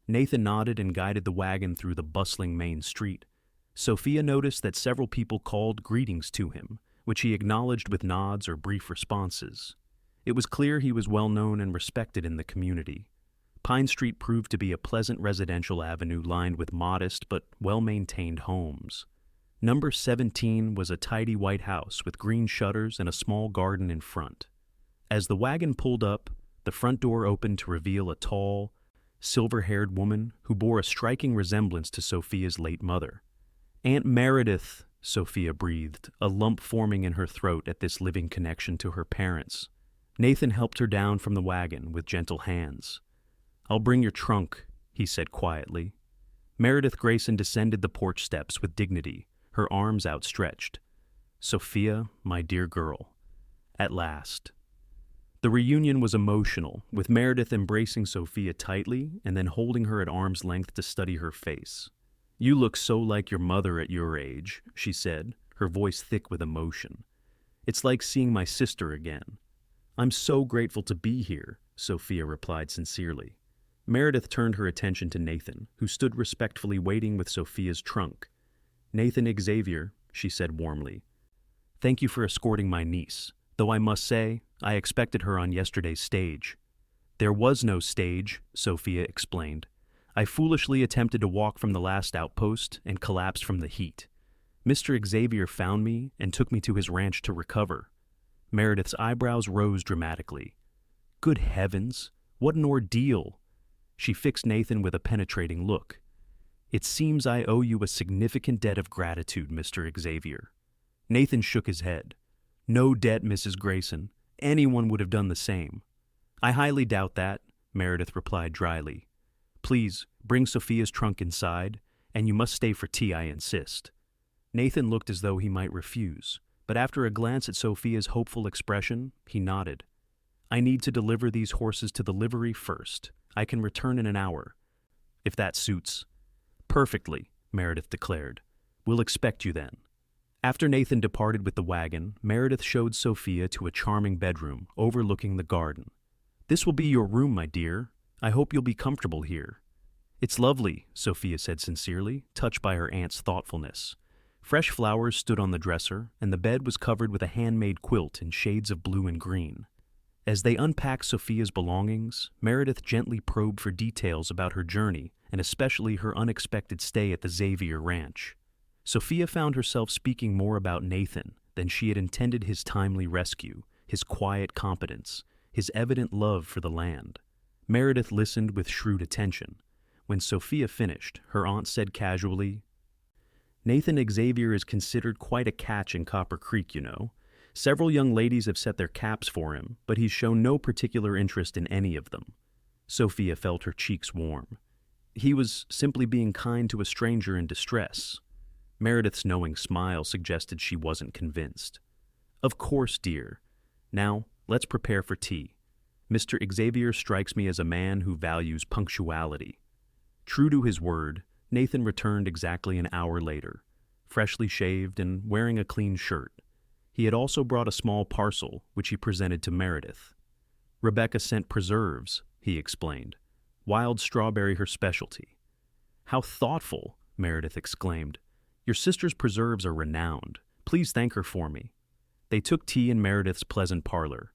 Nathan nodded and guided the wagon through the bustling main street. Sophia noticed that several people called greetings to him, which he acknowledged with nods or brief responses. It was clear he was well known and respected in the community. Pine Street proved to be a pleasant residential avenue lined with modest but well-maintained homes. Number 17 was a tidy white house with green shutters and a small garden in front. As the wagon pulled up, the front door opened to reveal a tall, silver-haired woman who bore a striking resemblance to Sophia's late mother. Aunt Meredith, Sophia breathed, a lump forming in her throat at this living connection to her parents. Nathan helped her down from the wagon with gentle hands. I'll bring your trunk, he said quietly. Meredith Grayson descended the porch steps with dignity, her arms outstretched. Sophia, my dear girl. At last. The reunion was emotional, with Meredith embracing Sophia tightly and then holding her at arm's length to study her face. You look so like your mother at your age, she said, her voice thick with emotion. It's like seeing my sister again. I'm so grateful to be here, Sophia replied sincerely. Meredith turned her attention to Nathan, who stood respectfully waiting with Sophia's trunk. Nathan Xavier, she said warmly. Thank you for escorting my niece, though I must say, I expected her on yesterday's stage. There was no stage, Sophia explained. I foolishly attempted to walk from the last outpost and collapsed from the heat. Mr. Xavier found me and took me to his ranch to recover. Meredith's eyebrows rose dramatically. Good heavens, what an ordeal! She fixed Nathan with a penetrating look. It seems I owe you a significant debt of gratitude, Mr. Xavier. Nathan shook his head. No debt, Mrs. Grayson. Anyone would have done the same. I highly doubt that, Meredith replied dryly. Please, bring Sophia's trunk inside, and you must stay for tea, I insist. Nathan looked as though he might refuse, but after a glance at Sophia's hopeful expression, he nodded. I need to deliver these horses to the livery first. I can return in an hour, if that suits. Perfectly, Meredith declared. We'll expect you then. After Nathan departed with the wagon, Meredith showed Sophia to a charming bedroom overlooking the garden. This will be your room, my dear. I hope you'll be comfortable here. It's lovely, Sophia said sincerely, touched by her aunt's thoughtfulness. Fresh flowers stood on the dresser, and the bed was covered with a handmade quilt in shades of blue and green. As they unpacked Sophia's belongings, Meredith gently probed for details about her journey, and especially her unexpected stay at the Xavier Ranch. Sophia found herself speaking more about Nathan than she had intended: his timely rescue, his quiet competence, his evident love for the land. Meredith listened with shrewd attention. When Sophia finished, her aunt said casually, Nathan Xavier is considered quite a catch in Copper Creek, you know. Several young ladies have set their caps for him, but he's shown no particular interest in any of them. Sophia felt her cheeks warm. He was simply being kind to a stranger in distress. Meredith's knowing smile suggested she wasn't convinced. Of course, dear. Now, let's prepare for tea. Mr. Xavier strikes me as a man who values punctuality. True to his word, Nathan returned exactly an hour later, freshly shaved and wearing a clean shirt. He had also brought a small parcel, which he presented to Meredith. Rebecca sent preserves, he explained. Wild strawberry her specialty. How thoughtful, Meredith exclaimed. Your sister's preserves are renowned. Please thank her for me. They took tea in Meredith's pleasant parlor,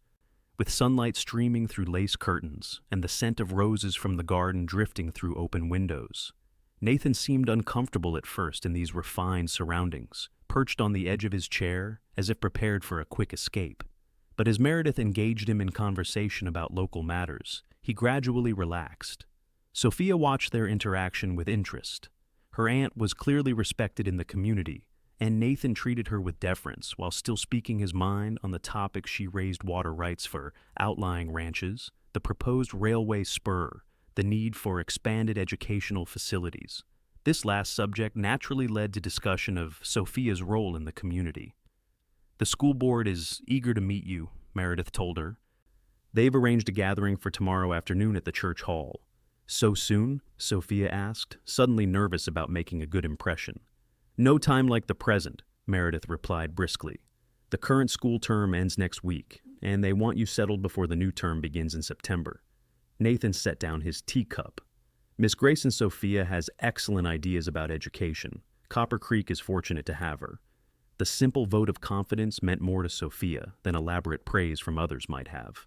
with sunlight streaming through lace curtains and the scent of roses from the garden drifting through open windows. Nathan seemed uncomfortable at first in these refined surroundings, perched on the edge of his chair as if prepared for a quick escape. But as Meredith engaged him in conversation about local matters, he gradually relaxed. Sophia watched their interaction with interest. Her aunt was clearly respected in the community, and Nathan treated her with deference while still speaking his mind on the topics she raised: water rights for outlying ranches, the proposed railway spur, the need for expanded educational facilities. This last subject naturally led to discussion of Sophia's role in the community. The school board is eager to meet you, Meredith told her. They've arranged a gathering for tomorrow afternoon at the church hall. So soon? Sophia asked, suddenly nervous about making a good impression. No time like the present, Meredith replied briskly. The current school term ends next week, and they want you settled before the new term begins in September. Nathan set down his teacup. Miss Grayson Sophia has excellent ideas about education. Copper Creek is fortunate to have her. The simple vote of confidence meant more to Sophia than elaborate praise from others might have.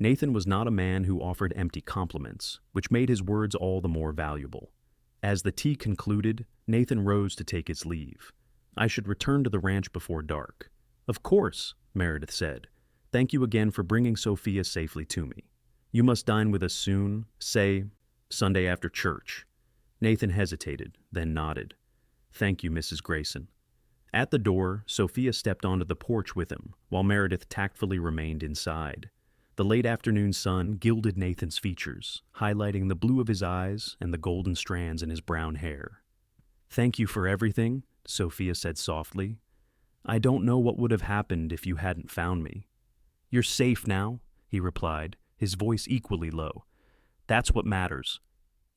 Nathan was not a man who offered empty compliments, which made his words all the more valuable. As the tea concluded, Nathan rose to take his leave. I should return to the ranch before dark. Of course, Meredith said. Thank you again for bringing Sophia safely to me. You must dine with us soon, say, Sunday after church. Nathan hesitated, then nodded. Thank you, Mrs. Grayson. At the door, Sophia stepped onto the porch with him, while Meredith tactfully remained inside. The late afternoon sun gilded Nathan's features, highlighting the blue of his eyes and the golden strands in his brown hair. Thank you for everything, Sophia said softly. I don't know what would have happened if you hadn't found me. You're safe now, he replied, his voice equally low. That's what matters.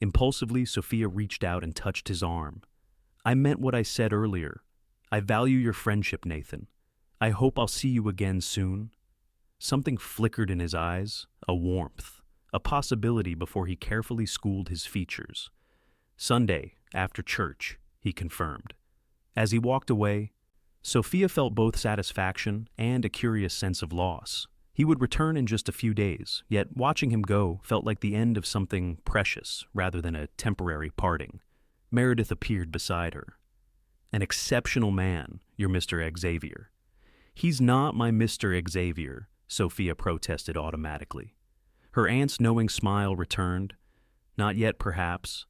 Impulsively, Sophia reached out and touched his arm. I meant what I said earlier. I value your friendship, Nathan. I hope I'll see you again soon. Something flickered in his eyes, a warmth, a possibility before he carefully schooled his features. "Sunday, after church," he confirmed. As he walked away, Sophia felt both satisfaction and a curious sense of loss. He would return in just a few days, yet watching him go felt like the end of something precious rather than a temporary parting. Meredith appeared beside her. "An exceptional man, your Mr. Xavier." "He's not my Mr. Xavier," Sophia protested automatically. Her aunt's knowing smile returned. "Not yet, perhaps."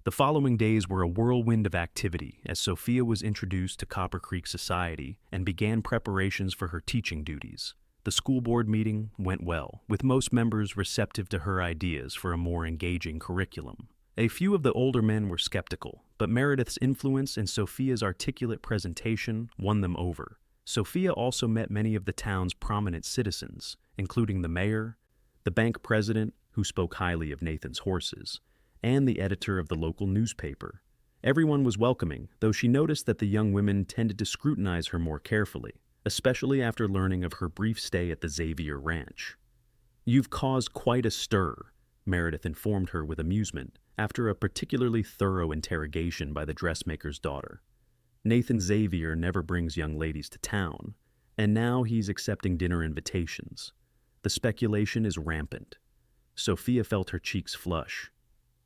The following days were a whirlwind of activity as Sophia was introduced to Copper Creek society and began preparations for her teaching duties. The school board meeting went well, with most members receptive to her ideas for a more engaging curriculum. A few of the older men were skeptical, but Meredith's influence and Sophia's articulate presentation won them over. Sophia also met many of the town's prominent citizens, including the mayor, the bank president, who spoke highly of Nathan's horses, and the editor of the local newspaper. Everyone was welcoming, though she noticed that the young women tended to scrutinize her more carefully, especially after learning of her brief stay at the Xavier Ranch. "You've caused quite a stir," Meredith informed her with amusement, after a particularly thorough interrogation by the dressmaker's daughter. "Nathan Xavier never brings young ladies to town, and now he's accepting dinner invitations. The speculation is rampant." Sophia felt her cheeks flush.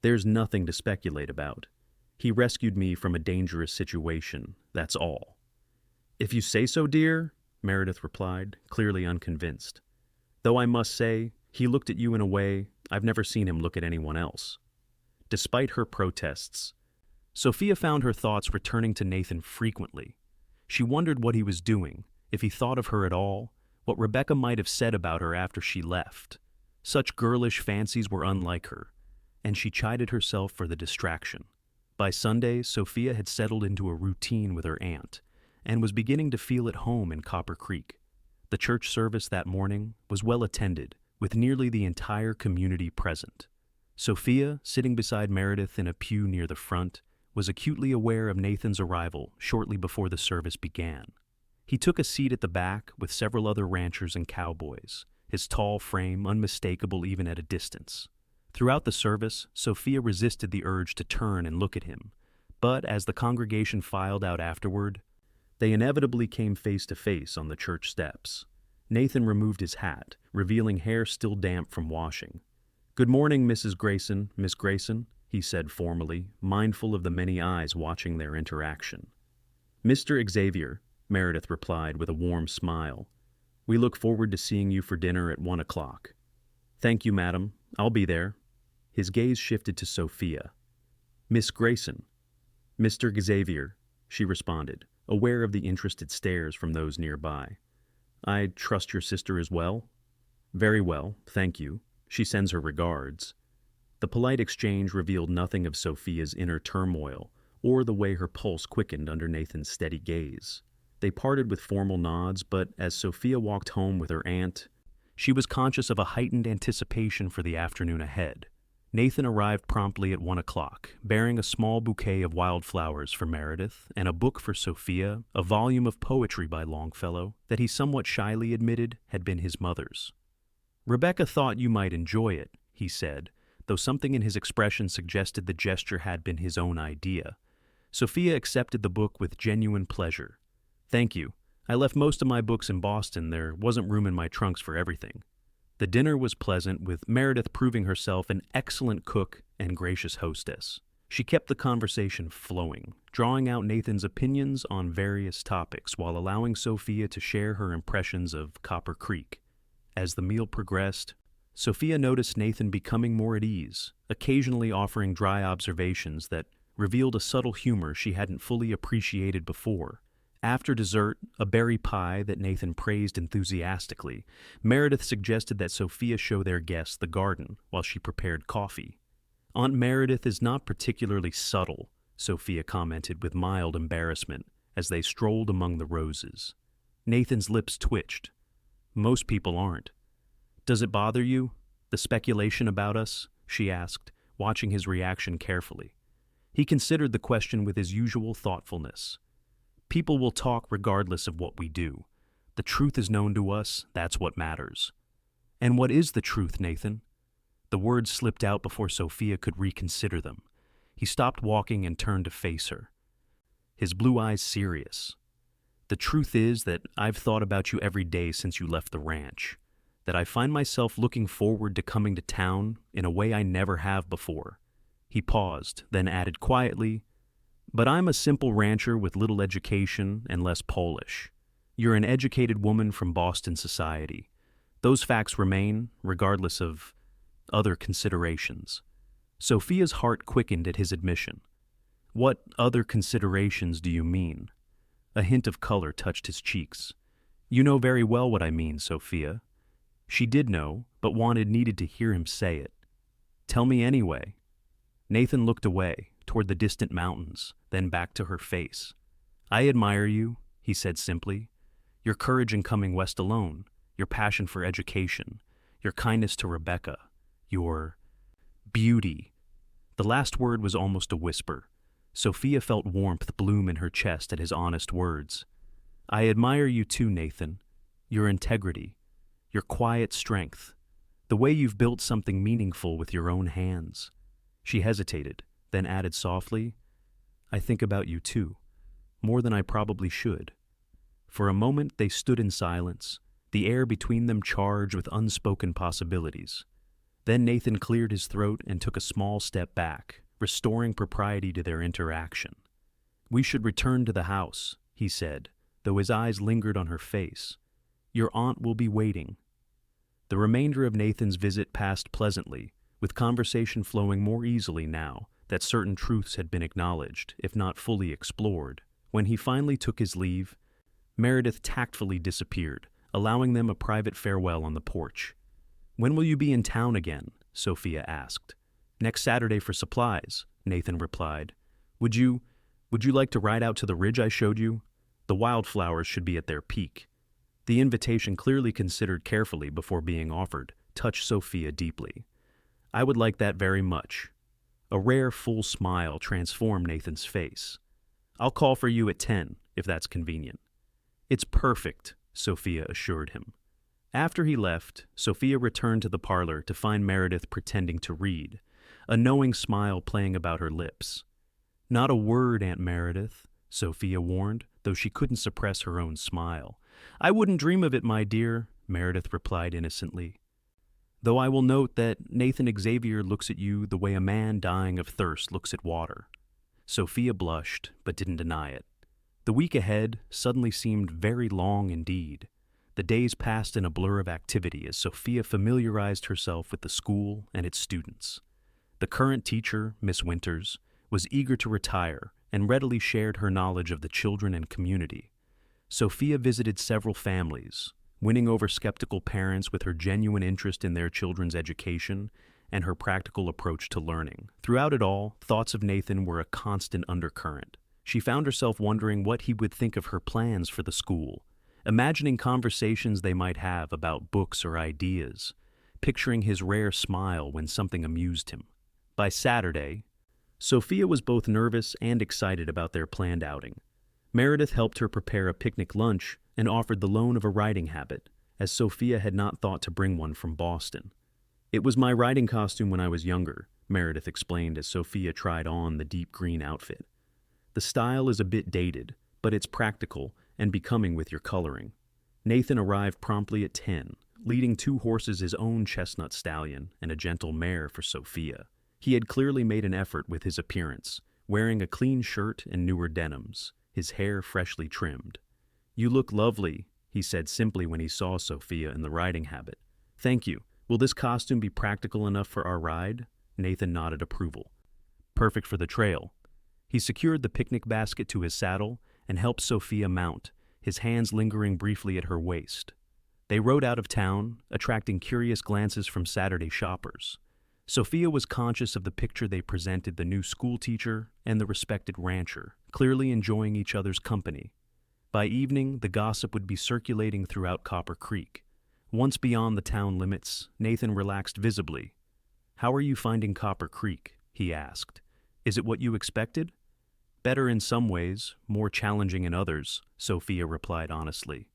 "There's nothing to speculate about. He rescued me from a dangerous situation, that's all." "If you say so, dear," Meredith replied, clearly unconvinced. "Though I must say, he looked at you in a way I've never seen him look at anyone else." Despite her protests, Sophia found her thoughts returning to Nathan frequently. She wondered what he was doing, if he thought of her at all, what Rebecca might have said about her after she left. Such girlish fancies were unlike her, and she chided herself for the distraction. By Sunday, Sophia had settled into a routine with her aunt, and was beginning to feel at home in Copper Creek. The church service that morning was well attended, with nearly the entire community present. Sophia, sitting beside Meredith in a pew near the front, was acutely aware of Nathan's arrival shortly before the service began. He took a seat at the back with several other ranchers and cowboys, his tall frame unmistakable even at a distance. Throughout the service, Sophia resisted the urge to turn and look at him, but as the congregation filed out afterward, they inevitably came face to face on the church steps. Nathan removed his hat, revealing hair still damp from washing. "Good morning, Mrs. Grayson, Miss Grayson," he said formally, mindful of the many eyes watching their interaction. "Mr. Xavier," Meredith replied with a warm smile. "We look forward to seeing you for dinner at 1 o'clock. "Thank you, madam. I'll be there." His gaze shifted to Sophia. "Miss Grayson." "Mr. Xavier," she responded, aware of the interested stares from those nearby. "I trust your sister is well?" "Very well, thank you. She sends her regards." The polite exchange revealed nothing of Sophia's inner turmoil or the way her pulse quickened under Nathan's steady gaze. They parted with formal nods, but as Sophia walked home with her aunt, she was conscious of a heightened anticipation for the afternoon ahead. Nathan arrived promptly at 1 o'clock, bearing a small bouquet of wildflowers for Meredith and a book for Sophia, a volume of poetry by Longfellow that he somewhat shyly admitted had been his mother's. "Rebecca thought you might enjoy it," he said, though something in his expression suggested the gesture had been his own idea. Sophia accepted the book with genuine pleasure. "Thank you. I left most of my books in Boston. There wasn't room in my trunks for everything." The dinner was pleasant, with Meredith proving herself an excellent cook and gracious hostess. She kept the conversation flowing, drawing out Nathan's opinions on various topics while allowing Sophia to share her impressions of Copper Creek. As the meal progressed, Sophia noticed Nathan becoming more at ease, occasionally offering dry observations that revealed a subtle humor she hadn't fully appreciated before. After dessert, a berry pie that Nathan praised enthusiastically, Meredith suggested that Sophia show their guests the garden while she prepared coffee. "Aunt Meredith is not particularly subtle," Sophia commented with mild embarrassment as they strolled among the roses. Nathan's lips twitched. "Most people aren't." "Does it bother you, the speculation about us?" she asked, watching his reaction carefully. He considered the question with his usual thoughtfulness. "People will talk regardless of what we do, The truth is known to us, that's what matters. And what is the truth, Nathan? The words slipped out before Sophia could reconsider them. He stopped walking and turned to face her, his blue eyes serious. The truth is that I've thought about you every day since you left the ranch, that I find myself looking forward to coming to town in a way I never have before. He paused, then added quietly, but I'm a simple rancher with little education and less Polish. You're an educated woman from Boston society. Those facts remain, regardless of other considerations. Sophia's heart quickened at his admission. What other considerations do you mean? A hint of color touched his cheeks. You know very well what I mean, Sophia. She did know, but needed to hear him say it. Tell me anyway. Nathan looked away, toward the distant mountains, then back to her face. I admire you, he said simply. Your courage in coming west alone, your passion for education, your kindness to Rebecca, your beauty. The last word was almost a whisper. Sophia felt warmth bloom in her chest at his honest words. I admire you too, Nathan. Your integrity, your quiet strength, the way you've built something meaningful with your own hands. She hesitated, then added softly, I think about you too, more than I probably should. For a moment they stood in silence, the air between them charged with unspoken possibilities. Then Nathan cleared his throat and took a small step back, restoring propriety to their interaction. We should return to the house, he said, though his eyes lingered on her face. Your aunt will be waiting. The remainder of Nathan's visit passed pleasantly, with conversation flowing more easily now that certain truths had been acknowledged, if not fully explored. When he finally took his leave, Meredith tactfully disappeared, allowing them a private farewell on the porch. When will you be in town again? Sophia asked. Next Saturday for supplies, Nathan replied. Would you like to ride out to the ridge I showed you? The wildflowers should be at their peak. The invitation, clearly considered carefully before being offered, touched Sophia deeply. I would like that very much. A rare, full smile transformed Nathan's face. I'll call for you at 10, if that's convenient. It's perfect, Sophia assured him. After he left, Sophia returned to the parlor to find Meredith pretending to read, a knowing smile playing about her lips. Not a word, Aunt Meredith, Sophia warned, though she couldn't suppress her own smile. I wouldn't dream of it, my dear, Meredith replied innocently. Though I will note that Nathan Xavier looks at you the way a man dying of thirst looks at water. Sophia blushed, but didn't deny it. The week ahead suddenly seemed very long indeed. The days passed in a blur of activity as Sophia familiarized herself with the school and its students. The current teacher, Miss Winters, was eager to retire and readily shared her knowledge of the children and community. Sophia visited several families, winning over skeptical parents with her genuine interest in their children's education and her practical approach to learning. Throughout it all, thoughts of Nathan were a constant undercurrent. She found herself wondering what he would think of her plans for the school, imagining conversations they might have about books or ideas, picturing his rare smile when something amused him. By Saturday, Sophia was both nervous and excited about their planned outing. Meredith helped her prepare a picnic lunch and offered the loan of a riding habit, as Sophia had not thought to bring one from Boston. It was my riding costume when I was younger, Meredith explained as Sophia tried on the deep green outfit. The style is a bit dated, but it's practical and becoming with your coloring. Nathan arrived promptly at 10, leading 2 horses, his own chestnut stallion and a gentle mare for Sophia. He had clearly made an effort with his appearance, wearing a clean shirt and newer denims, his hair freshly trimmed. You look lovely, he said simply when he saw Sophia in the riding habit. Thank you. Will this costume be practical enough for our ride? Nathan nodded approval. Perfect for the trail. He secured the picnic basket to his saddle and helped Sophia mount, his hands lingering briefly at her waist. They rode out of town, attracting curious glances from Saturday shoppers. Sophia was conscious of the picture they presented the new schoolteacher and the respected rancher, clearly enjoying each other's company. By evening, the gossip would be circulating throughout Copper Creek. Once beyond the town limits, Nathan relaxed visibly. How are you finding Copper Creek? He asked. Is it what you expected? Better in some ways, more challenging in others, Sophia replied honestly.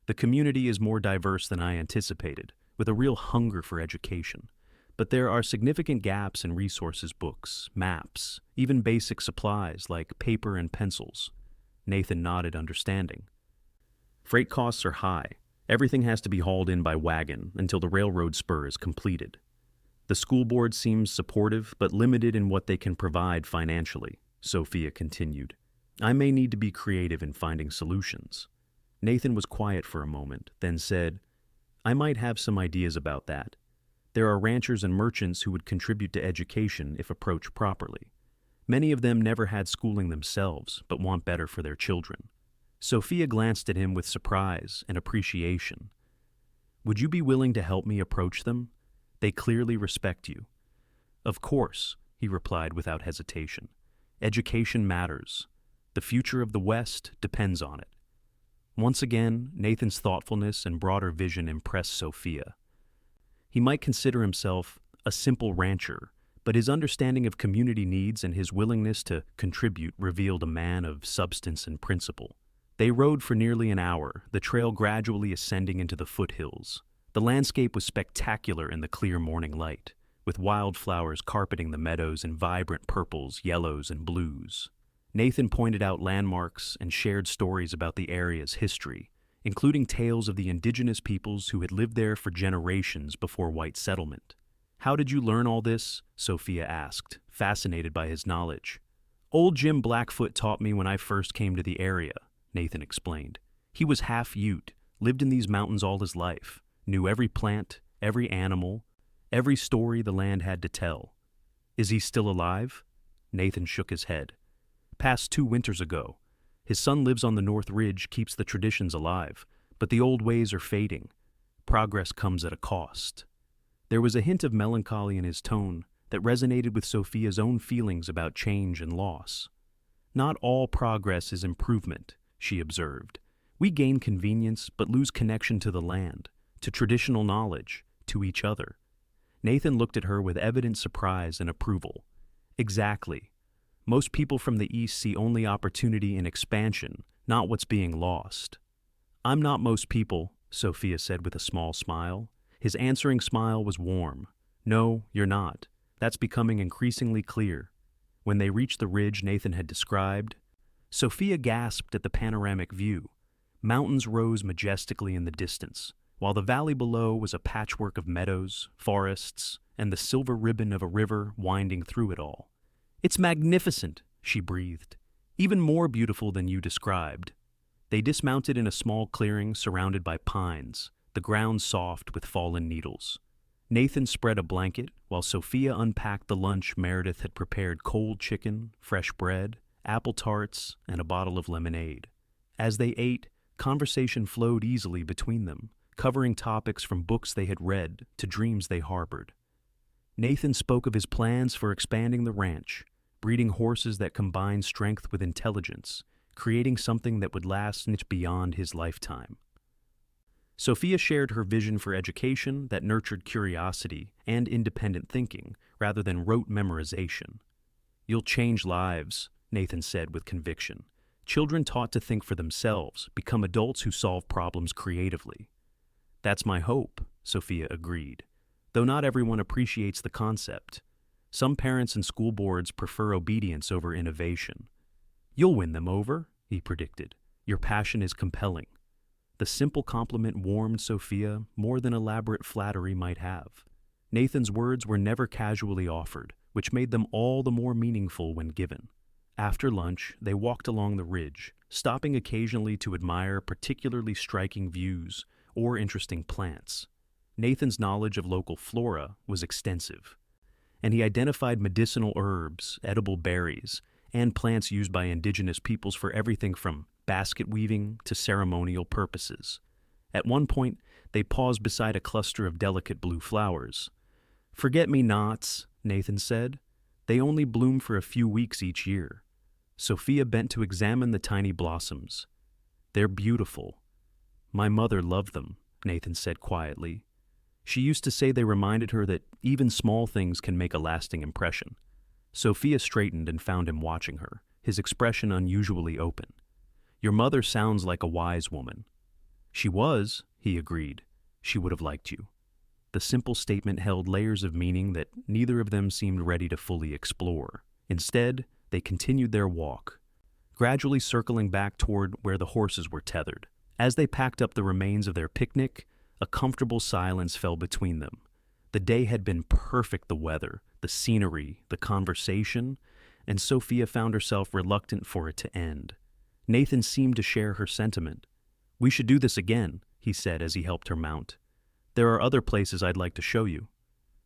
The community is more diverse than I anticipated, with a real hunger for education. But there are significant gaps in resources, books, maps, even basic supplies like paper and pencils. Nathan nodded, understanding. Freight costs are high. Everything has to be hauled in by wagon until the railroad spur is completed. The school board seems supportive but limited in what they can provide financially, Sophia continued. I may need to be creative in finding solutions. Nathan was quiet for a moment, then said, I might have some ideas about that. There are ranchers and merchants who would contribute to education if approached properly. Many of them never had schooling themselves, but want better for their children. Sophia glanced at him with surprise and appreciation. Would you be willing to help me approach them? They clearly respect you. Of course, he replied without hesitation. Education matters. The future of the West depends on it. Once again, Nathan's thoughtfulness and broader vision impressed Sophia. He might consider himself a simple rancher, but his understanding of community needs and his willingness to contribute revealed a man of substance and principle. They rode for nearly an hour, the trail gradually ascending into the foothills. The landscape was spectacular in the clear morning light, with wildflowers carpeting the meadows in vibrant purples, yellows, and blues. Nathan pointed out landmarks and shared stories about the area's history, including tales of the indigenous peoples who had lived there for generations before white settlement. How did you learn all this? Sophia asked, fascinated by his knowledge. Old Jim Blackfoot taught me when I first came to the area, Nathan explained. He was half Ute, lived in these mountains all his life, knew every plant, every animal, every story the land had to tell. Is he still alive? Nathan shook his head. Passed 2 winters ago. His son lives on the North Ridge, keeps the traditions alive, but the old ways are fading. Progress comes at a cost. There was a hint of melancholy in his tone that resonated with Sophia's own feelings about change and loss. Not all progress is improvement, she observed. We gain convenience but lose connection to the land, to traditional knowledge, to each other. Nathan looked at her with evident surprise and approval. Exactly. Most people from the East see only opportunity in expansion, not what's being lost. I'm not most people, Sophia said with a small smile. His answering smile was warm. No, you're not. That's becoming increasingly clear. When they reached the ridge Nathan had described, Sophia gasped at the panoramic view. Mountains rose majestically in the distance, while the valley below was a patchwork of meadows, forests, and the silver ribbon of a river winding through it all. It's magnificent, she breathed. Even more beautiful than you described. They dismounted in a small clearing surrounded by pines, the ground soft with fallen needles. Nathan spread a blanket while Sophia unpacked the lunch Meredith had prepared: cold chicken, fresh bread, apple tarts, and a bottle of lemonade. As they ate, conversation flowed easily between them, covering topics from books they had read to dreams they harbored. Nathan spoke of his plans for expanding the ranch, breeding horses that combine strength with intelligence, creating something that would last beyond his lifetime. Sophia shared her vision for education that nurtured curiosity and independent thinking rather than rote memorization. You'll change lives, Nathan said with conviction. Children taught to think for themselves become adults who solve problems creatively. That's my hope, Sophia agreed, though not everyone appreciates the concept. Some parents and school boards prefer obedience over innovation. You'll win them over, he predicted. Your passion is compelling. The simple compliment warmed Sophia more than elaborate flattery might have. Nathan's words were never casually offered, which made them all the more meaningful when given. After lunch, they walked along the ridge, stopping occasionally to admire particularly striking views or interesting plants. Nathan's knowledge of local flora was extensive, and he identified medicinal herbs, edible berries, and plants used by indigenous peoples for everything from basket weaving to ceremonial purposes. At one point, they paused beside a cluster of delicate blue flowers. Forget-me-nots, Nathan said. They only bloom for a few weeks each year. Sophia bent to examine the tiny blossoms. They're beautiful. My mother loved them, Nathan said quietly. She used to say they reminded her that even small things can make a lasting impression. Sophia straightened and found him watching her, his expression unusually open. Your mother sounds like a wise woman. She was, he agreed. She would have liked you. The simple statement held layers of meaning that neither of them seemed ready to fully explore. Instead, they continued their walk, gradually circling back toward where the horses were tethered. As they packed up the remains of their picnic, a comfortable silence fell between them. The day had been perfect, the weather, the scenery, the conversation, and Sophia found herself reluctant for it to end. Nathan seemed to share her sentiment. "We should do this again," he said as he helped her mount. "There are other places I'd like to show you."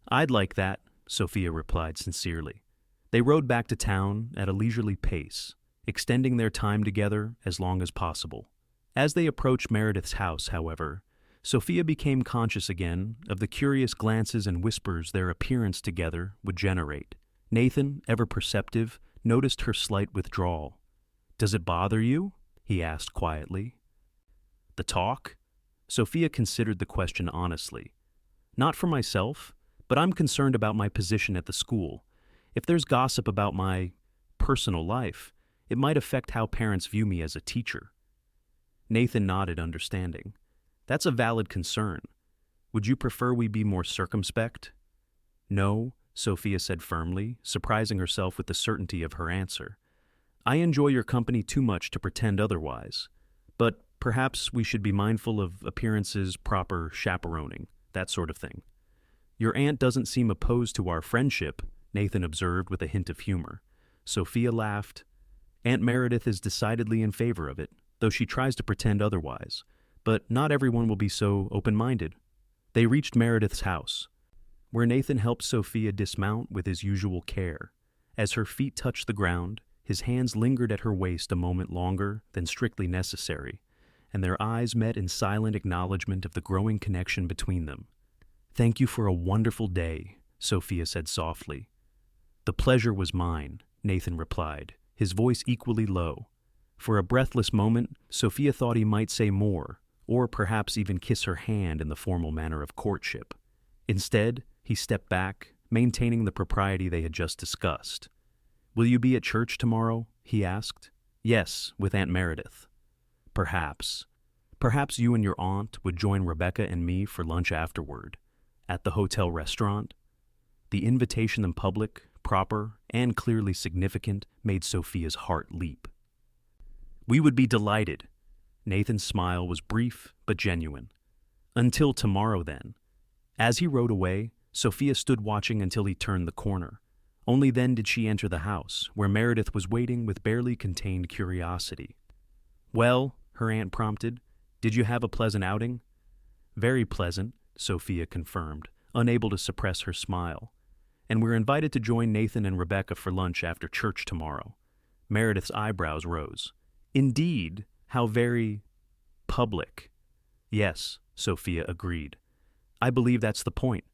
"I'd like that," Sophia replied sincerely. They rode back to town at a leisurely pace, extending their time together as long as possible. As they approached Meredith's house, however, Sophia became conscious again of the curious glances and whispers their appearance together would generate. Nathan, ever perceptive, noticed her slight withdrawal. "Does it bother you?" he asked quietly. "The talk?" Sophia considered the question honestly. "Not for myself, but I'm concerned about my position at the school. If there's gossip about my personal life, it might affect how parents view me as a teacher." Nathan nodded, understanding. "That's a valid concern. Would you prefer we be more circumspect?" "No," Sophia said firmly, surprising herself with the certainty of her answer. "I enjoy your company too much to pretend otherwise. But perhaps we should be mindful of appearances, proper chaperoning, that sort of thing." "Your aunt doesn't seem opposed to our friendship," Nathan observed with a hint of humor. Sophia laughed. "Aunt Meredith is decidedly in favor of it, though she tries to pretend otherwise. But not everyone will be so open-minded." They reached Meredith's house, where Nathan helped Sophia dismount with his usual care. As her feet touched the ground, his hands lingered at her waist a moment longer than strictly necessary, and their eyes met in silent acknowledgement of the growing connection between them. "Thank you for a wonderful day," Sophia said softly. "The pleasure was mine," Nathan replied, his voice equally low. For a breathless moment, Sophia thought he might say more, or perhaps even kiss her hand in the formal manner of courtship. Instead, he stepped back, maintaining the propriety they had just discussed. "Will you be at church tomorrow?" he asked. "Yes, with Aunt Meredith." "Perhaps. Perhaps you and your aunt would join Rebecca and me for lunch afterward, at the hotel restaurant?" The invitation in public, proper, and clearly significant, made Sophia's heart leap. "We would be delighted." Nathan's smile was brief but genuine. "Until tomorrow, then." As he rode away, Sophia stood watching until he turned the corner. Only then did she enter the house, where Meredith was waiting with barely contained curiosity. "Well," her aunt prompted, "did you have a pleasant outing?" "Very pleasant," Sophia confirmed, unable to suppress her smile. "And we're invited to join Nathan and Rebecca for lunch after church tomorrow." Meredith's eyebrows rose. "Indeed, how very public." "Yes," Sophia agreed. "I believe that's the point."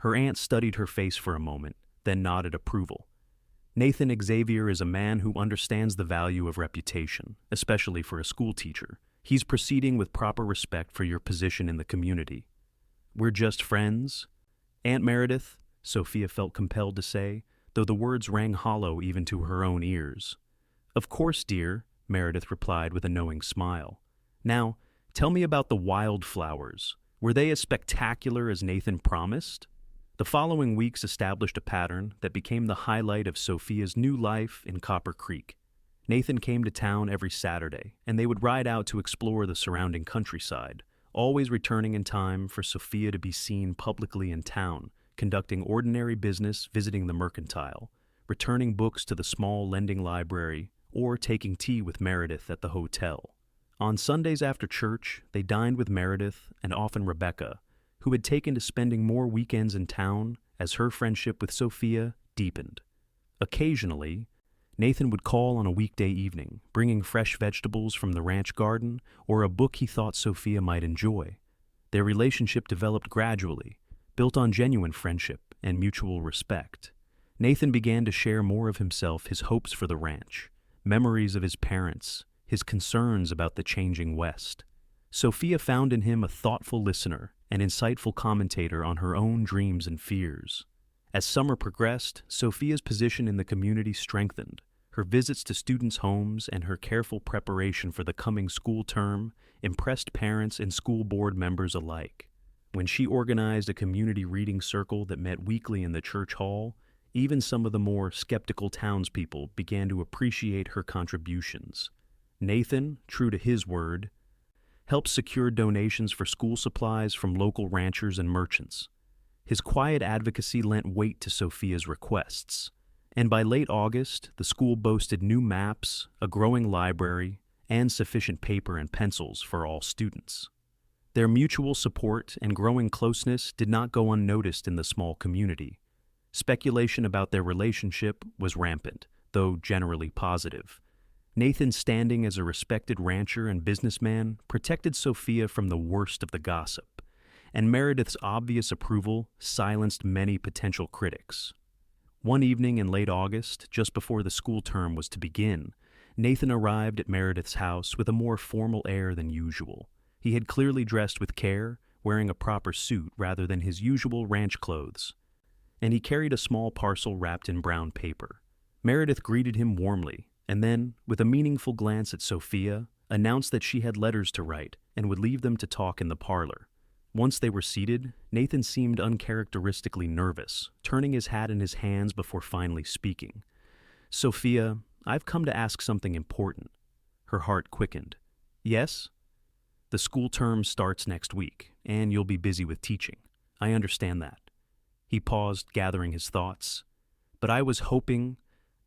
Her aunt studied her face for a moment, then nodded approval. "Nathan Xavier is a man who understands the value of reputation, especially for a school teacher. He's proceeding with proper respect for your position in the community." "We're just friends?" "Aunt Meredith," Sophia felt compelled to say, though the words rang hollow even to her own ears. "Of course, dear," Meredith replied with a knowing smile. "Now, tell me about the wildflowers. Were they as spectacular as Nathan promised?" The following weeks established a pattern that became the highlight of Sophia's new life in Copper Creek. Nathan came to town every Saturday, and they would ride out to explore the surrounding countryside, always returning in time for Sophia to be seen publicly in town, conducting ordinary business, visiting the mercantile, returning books to the small lending library, or taking tea with Meredith at the hotel. On Sundays after church, they dined with Meredith and often Rebecca, who had taken to spending more weekends in town as her friendship with Sophia deepened. Occasionally, Nathan would call on a weekday evening, bringing fresh vegetables from the ranch garden or a book he thought Sophia might enjoy. Their relationship developed gradually, built on genuine friendship and mutual respect. Nathan began to share more of himself, his hopes for the ranch, memories of his parents, his concerns about the changing West. Sophia found in him a thoughtful listener, an insightful commentator on her own dreams and fears. As summer progressed, Sophia's position in the community strengthened. Her visits to students' homes and her careful preparation for the coming school term impressed parents and school board members alike. When she organized a community reading circle that met weekly in the church hall, even some of the more skeptical townspeople began to appreciate her contributions. Nathan, true to his word, helped secure donations for school supplies from local ranchers and merchants. His quiet advocacy lent weight to Sophia's requests, and by late August, the school boasted new maps, a growing library, and sufficient paper and pencils for all students. Their mutual support and growing closeness did not go unnoticed in the small community. Speculation about their relationship was rampant, though generally positive. Nathan's standing as a respected rancher and businessman protected Sophia from the worst of the gossip, and Meredith's obvious approval silenced many potential critics. One evening in late August, just before the school term was to begin, Nathan arrived at Meredith's house with a more formal air than usual. He had clearly dressed with care, wearing a proper suit rather than his usual ranch clothes, and he carried a small parcel wrapped in brown paper. Meredith greeted him warmly, and then, with a meaningful glance at Sophia, announced that she had letters to write and would leave them to talk in the parlor. Once they were seated, Nathan seemed uncharacteristically nervous, turning his hat in his hands before finally speaking. "Sophia, I've come to ask something important." Her heart quickened. "Yes?" "The school term starts next week, and you'll be busy with teaching. I understand that." He paused, gathering his thoughts. "But I was hoping,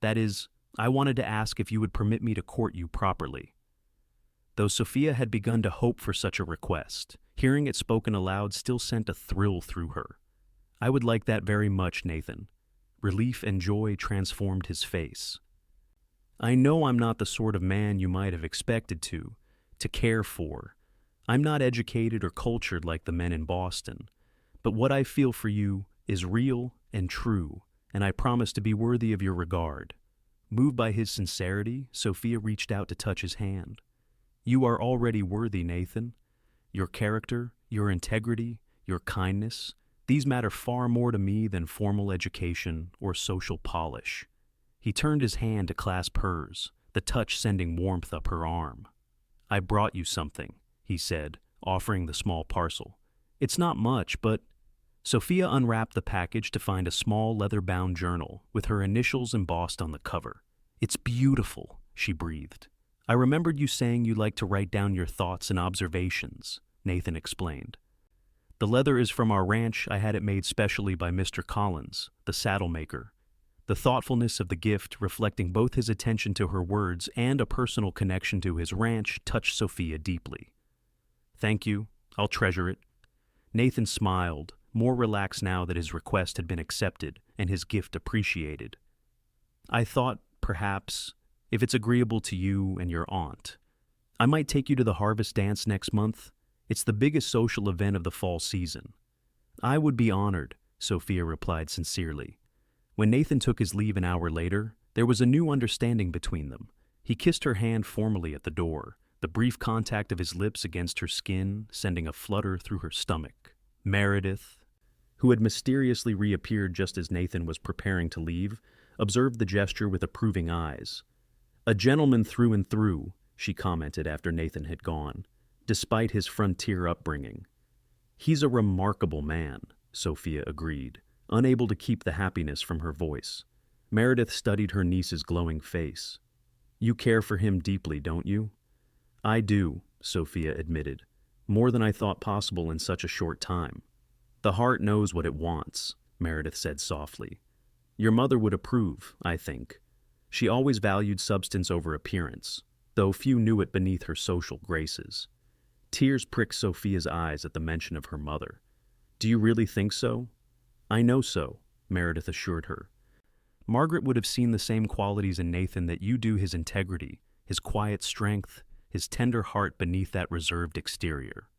that is, I wanted to ask if you would permit me to court you properly." Though Sophia had begun to hope for such a request, hearing it spoken aloud still sent a thrill through her. "I would like that very much, Nathan." Relief and joy transformed his face. "I know I'm not the sort of man you might have expected to care for. I'm not educated or cultured like the men in Boston, but what I feel for you is real and true, and I promise to be worthy of your regard." Moved by his sincerity, Sophia reached out to touch his hand. "You are already worthy, Nathan. Your character, your integrity, your kindness, these matter far more to me than formal education or social polish." He turned his hand to clasp hers, the touch sending warmth up her arm. "I brought you something," he said, offering the small parcel. "It's not much, but—" Sophia unwrapped the package to find a small leather-bound journal with her initials embossed on the cover. "It's beautiful," she breathed. "I remembered you saying you like to write down your thoughts and observations," Nathan explained. "The leather is from our ranch. I had it made specially by Mr. Collins, the saddle maker." The thoughtfulness of the gift, reflecting both his attention to her words and a personal connection to his ranch, touched Sophia deeply. "Thank you. I'll treasure it." Nathan smiled, more relaxed now that his request had been accepted and his gift appreciated. "I thought, perhaps, if it's agreeable to you and your aunt, I might take you to the harvest dance next month. It's the biggest social event of the fall season." "I would be honored," Sophia replied sincerely. When Nathan took his leave an hour later, there was a new understanding between them. He kissed her hand formally at the door, the brief contact of his lips against her skin sending a flutter through her stomach. Meredith, who had mysteriously reappeared just as Nathan was preparing to leave, observed the gesture with approving eyes. "A gentleman through and through," she commented after Nathan had gone, despite his frontier upbringing. "He's a remarkable man," Sophia agreed, unable to keep the happiness from her voice. Meredith studied her niece's glowing face. "You care for him deeply, don't you?" "I do," Sophia admitted, "more than I thought possible in such a short time." "The heart knows what it wants," Meredith said softly. "Your mother would approve, I think. She always valued substance over appearance, though few knew it beneath her social graces." Tears pricked Sophia's eyes at the mention of her mother. "Do you really think so?" "I know so," Meredith assured her. "Margaret would have seen the same qualities in Nathan that you do: his integrity, his quiet strength, his tender heart beneath that reserved exterior."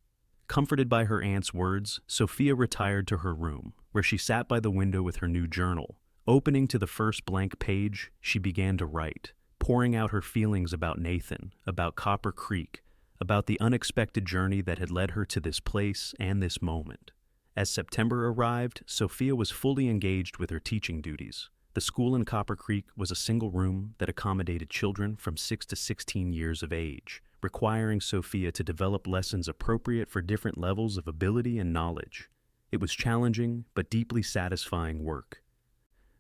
Comforted by her aunt's words, Sophia retired to her room, where she sat by the window with her new journal. Opening to the first blank page, she began to write, pouring out her feelings about Nathan, about Copper Creek, about the unexpected journey that had led her to this place and this moment. As September arrived, Sophia was fully engaged with her teaching duties. The school in Copper Creek was a single room that accommodated children from 6 to 16 years of age, requiring Sophia to develop lessons appropriate for different levels of ability and knowledge. It was challenging but deeply satisfying work,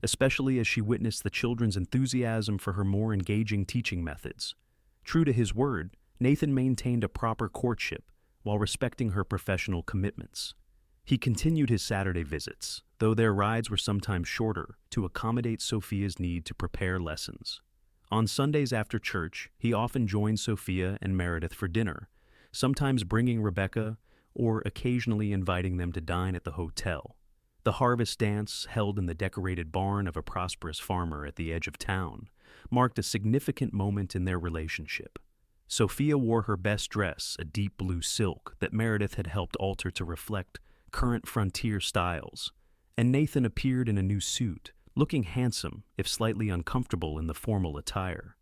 especially as she witnessed the children's enthusiasm for her more engaging teaching methods. True to his word, Nathan maintained a proper courtship while respecting her professional commitments. He continued his Saturday visits, though their rides were sometimes shorter, to accommodate Sophia's need to prepare lessons. On Sundays after church, he often joined Sophia and Meredith for dinner, sometimes bringing Rebecca or occasionally inviting them to dine at the hotel. The harvest dance, held in the decorated barn of a prosperous farmer at the edge of town, marked a significant moment in their relationship. Sophia wore her best dress, a deep blue silk that Meredith had helped alter to reflect current frontier styles, and Nathan appeared in a new suit, looking handsome if slightly uncomfortable in the formal attire.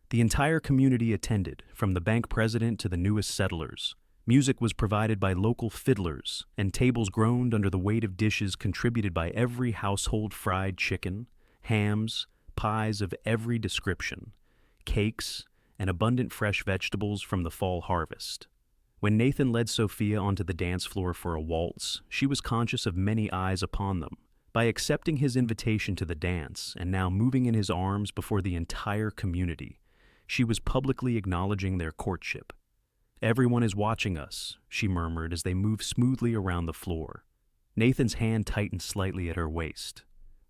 The entire community attended, from the bank president to the newest settlers. Music was provided by local fiddlers, and tables groaned under the weight of dishes contributed by every household: fried chicken, hams, pies of every description, cakes, and abundant fresh vegetables from the fall harvest. When Nathan led Sophia onto the dance floor for a waltz, she was conscious of many eyes upon them. By accepting his invitation to the dance and now moving in his arms before the entire community, she was publicly acknowledging their courtship. "Everyone is watching us," she murmured as they moved smoothly around the floor. Nathan's hand tightened slightly at her waist.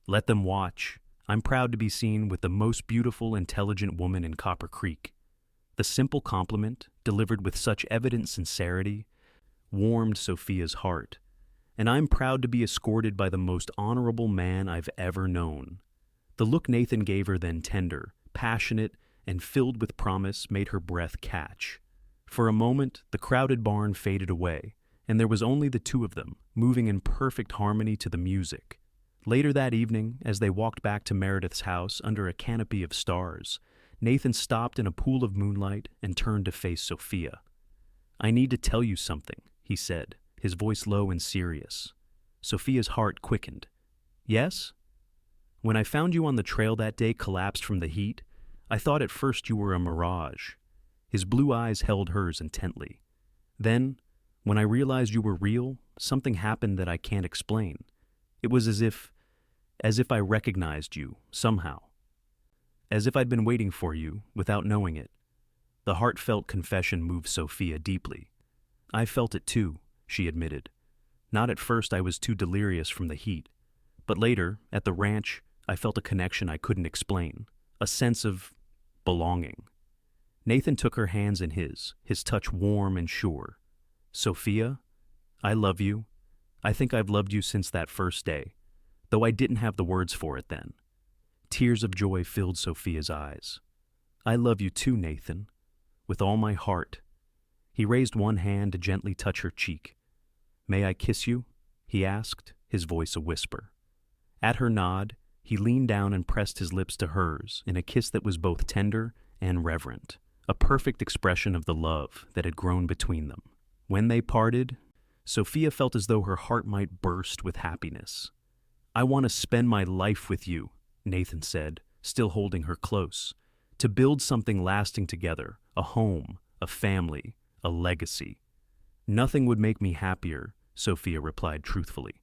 "Let them watch. I'm proud to be seen with the most beautiful, intelligent woman in Copper Creek." The simple compliment, delivered with such evident sincerity, warmed Sophia's heart. "And I'm proud to be escorted by the most honorable man I've ever known." The look Nathan gave her, then tender, passionate, and filled with promise, made her breath catch. For a moment, the crowded barn faded away, and there was only the two of them, moving in perfect harmony to the music. Later that evening, as they walked back to Meredith's house under a canopy of stars, Nathan stopped in a pool of moonlight and turned to face Sophia. "I need to tell you something," he said, his voice low and serious. Sophia's heart quickened. "Yes?" "When I found you on the trail that day, collapsed from the heat, I thought at first you were a mirage." His blue eyes held hers intently. "Then, when I realized you were real, something happened that I can't explain. It was as if I recognized you, somehow. As if I'd been waiting for you, without knowing it." The heartfelt confession moved Sophia deeply. "I felt it too," she admitted. "Not at first, I was too delirious from the heat. But later, at the ranch, I felt a connection I couldn't explain, a sense of belonging." Nathan took her hands in his touch warm and sure. "Sophia, I love you. I think I've loved you since that first day, though I didn't have the words for it then." Tears of joy filled Sophia's eyes. "I love you too, Nathan, with all my heart." He raised one hand to gently touch her cheek. "May I kiss you?" he asked, his voice a whisper. At her nod, he leaned down and pressed his lips to hers in a kiss that was both tender and reverent, a perfect expression of the love that had grown between them. When they parted, Sophia felt as though her heart might burst with happiness. "I want to spend my life with you," Nathan said, still holding her close, "to build something lasting together, a home, a family, a legacy." "Nothing would make me happier," Sophia replied truthfully.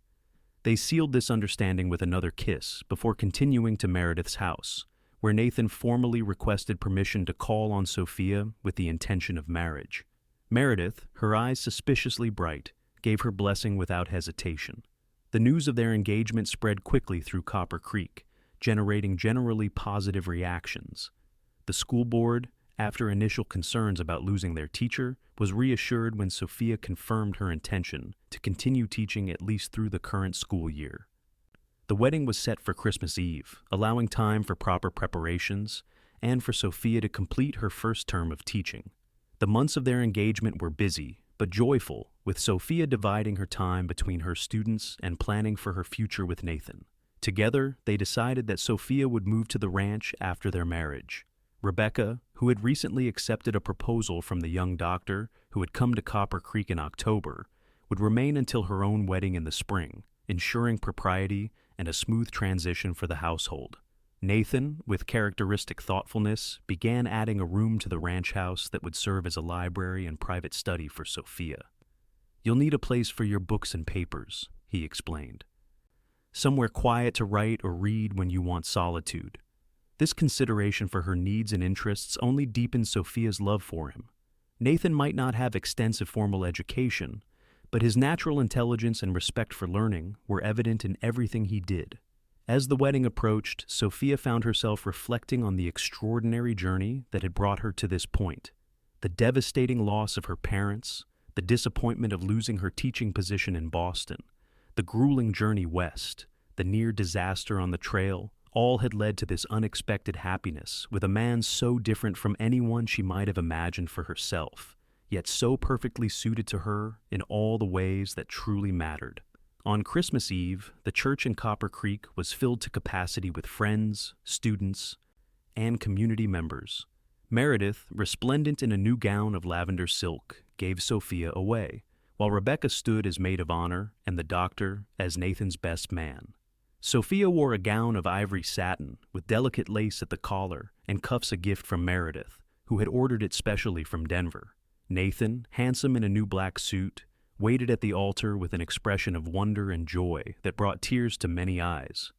They sealed this understanding with another kiss before continuing to Meredith's house, where Nathan formally requested permission to call on Sophia with the intention of marriage. Meredith, her eyes suspiciously bright, gave her blessing without hesitation. The news of their engagement spread quickly through Copper Creek, generating generally positive reactions. The school board, after initial concerns about losing their teacher, was reassured when Sophia confirmed her intention to continue teaching at least through the current school year. The wedding was set for Christmas Eve, allowing time for proper preparations and for Sophia to complete her first term of teaching. The months of their engagement were busy, but joyful, with Sophia dividing her time between her students and planning for her future with Nathan. Together, they decided that Sophia would move to the ranch after their marriage. Rebecca, who had recently accepted a proposal from the young doctor who had come to Copper Creek in October, would remain until her own wedding in the spring, ensuring propriety and a smooth transition for the household. Nathan, with characteristic thoughtfulness, began adding a room to the ranch house that would serve as a library and private study for Sophia. "You'll need a place for your books and papers," he explained. "Somewhere quiet to write or read when you want solitude." This consideration for her needs and interests only deepened Sophia's love for him. Nathan might not have extensive formal education, but his natural intelligence and respect for learning were evident in everything he did. As the wedding approached, Sophia found herself reflecting on the extraordinary journey that had brought her to this point. The devastating loss of her parents, the disappointment of losing her teaching position in Boston, the grueling journey west, the near disaster on the trail, all had led to this unexpected happiness with a man so different from anyone she might have imagined for herself, yet so perfectly suited to her in all the ways that truly mattered. On Christmas Eve, the church in Copper Creek was filled to capacity with friends, students, and community members. Meredith, resplendent in a new gown of lavender silk, gave Sophia away, while Rebecca stood as maid of honor and the doctor as Nathan's best man. Sophia wore a gown of ivory satin with delicate lace at the collar and cuffs, a gift from Meredith, who had ordered it specially from Denver. Nathan, handsome in a new black suit, waited at the altar with an expression of wonder and joy that brought tears to many eyes.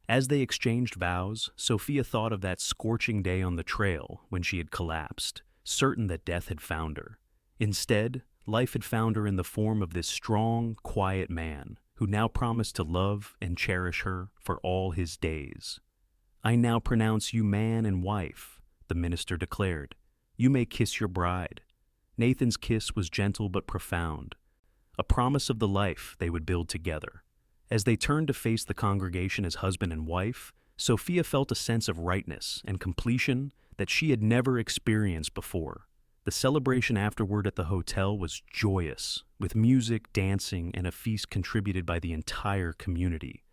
As they exchanged vows, Sophia thought of that scorching day on the trail when she had collapsed, certain that death had found her. Instead, life had found her in the form of this strong, quiet man who now promised to love and cherish her for all his days. "I now pronounce you man and wife," the minister declared. "You may kiss your bride." Nathan's kiss was gentle but profound, a promise of the life they would build together. As they turned to face the congregation as husband and wife, Sophia felt a sense of rightness and completion that she had never experienced before. The celebration afterward at the hotel was joyous, with music, dancing, and a feast contributed by the entire community.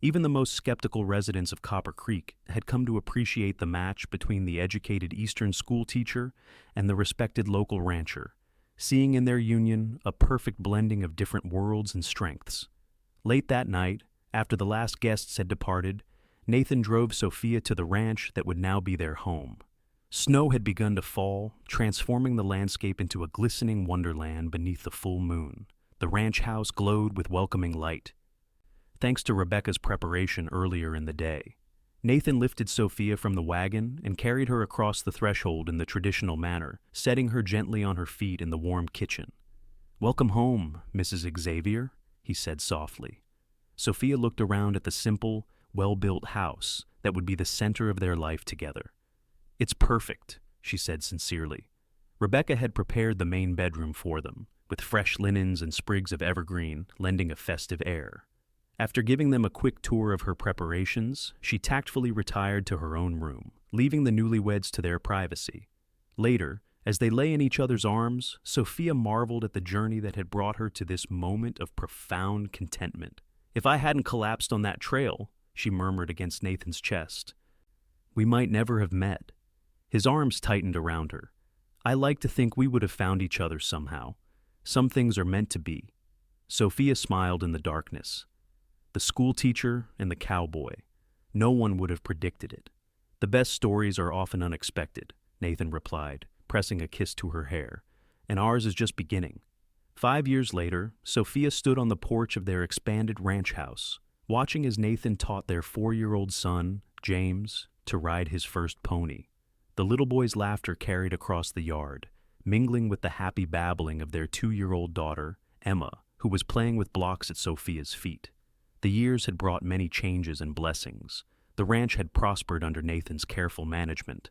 Even the most skeptical residents of Copper Creek had come to appreciate the match between the educated Eastern school teacher and the respected local rancher, seeing in their union a perfect blending of different worlds and strengths. Late that night, after the last guests had departed, Nathan drove Sophia to the ranch that would now be their home. Snow had begun to fall, transforming the landscape into a glistening wonderland beneath the full moon. The ranch house glowed with welcoming light, thanks to Rebecca's preparation earlier in the day. Nathan lifted Sophia from the wagon and carried her across the threshold in the traditional manner, setting her gently on her feet in the warm kitchen. "Welcome home, Mrs. Xavier," he said softly. Sophia looked around at the simple, well-built house that would be the center of their life together. "It's perfect," she said sincerely. Rebecca had prepared the main bedroom for them, with fresh linens and sprigs of evergreen lending a festive air. After giving them a quick tour of her preparations, she tactfully retired to her own room, leaving the newlyweds to their privacy. Later, as they lay in each other's arms, Sophia marveled at the journey that had brought her to this moment of profound contentment. "If I hadn't collapsed on that trail," she murmured against Nathan's chest, "we might never have met." His arms tightened around her. "I like to think we would have found each other somehow. Some things are meant to be." Sophia smiled in the darkness. The school teacher and the cowboy. No one would have predicted it. "The best stories are often unexpected," Nathan replied, pressing a kiss to her hair, "and ours is just beginning." 5 years later, Sophia stood on the porch of their expanded ranch house, watching as Nathan taught their 4-year-old son, James, to ride his first pony. The little boy's laughter carried across the yard, mingling with the happy babbling of their 2-year-old daughter, Emma, who was playing with blocks at Sophia's feet. The years had brought many changes and blessings. The ranch had prospered under Nathan's careful management.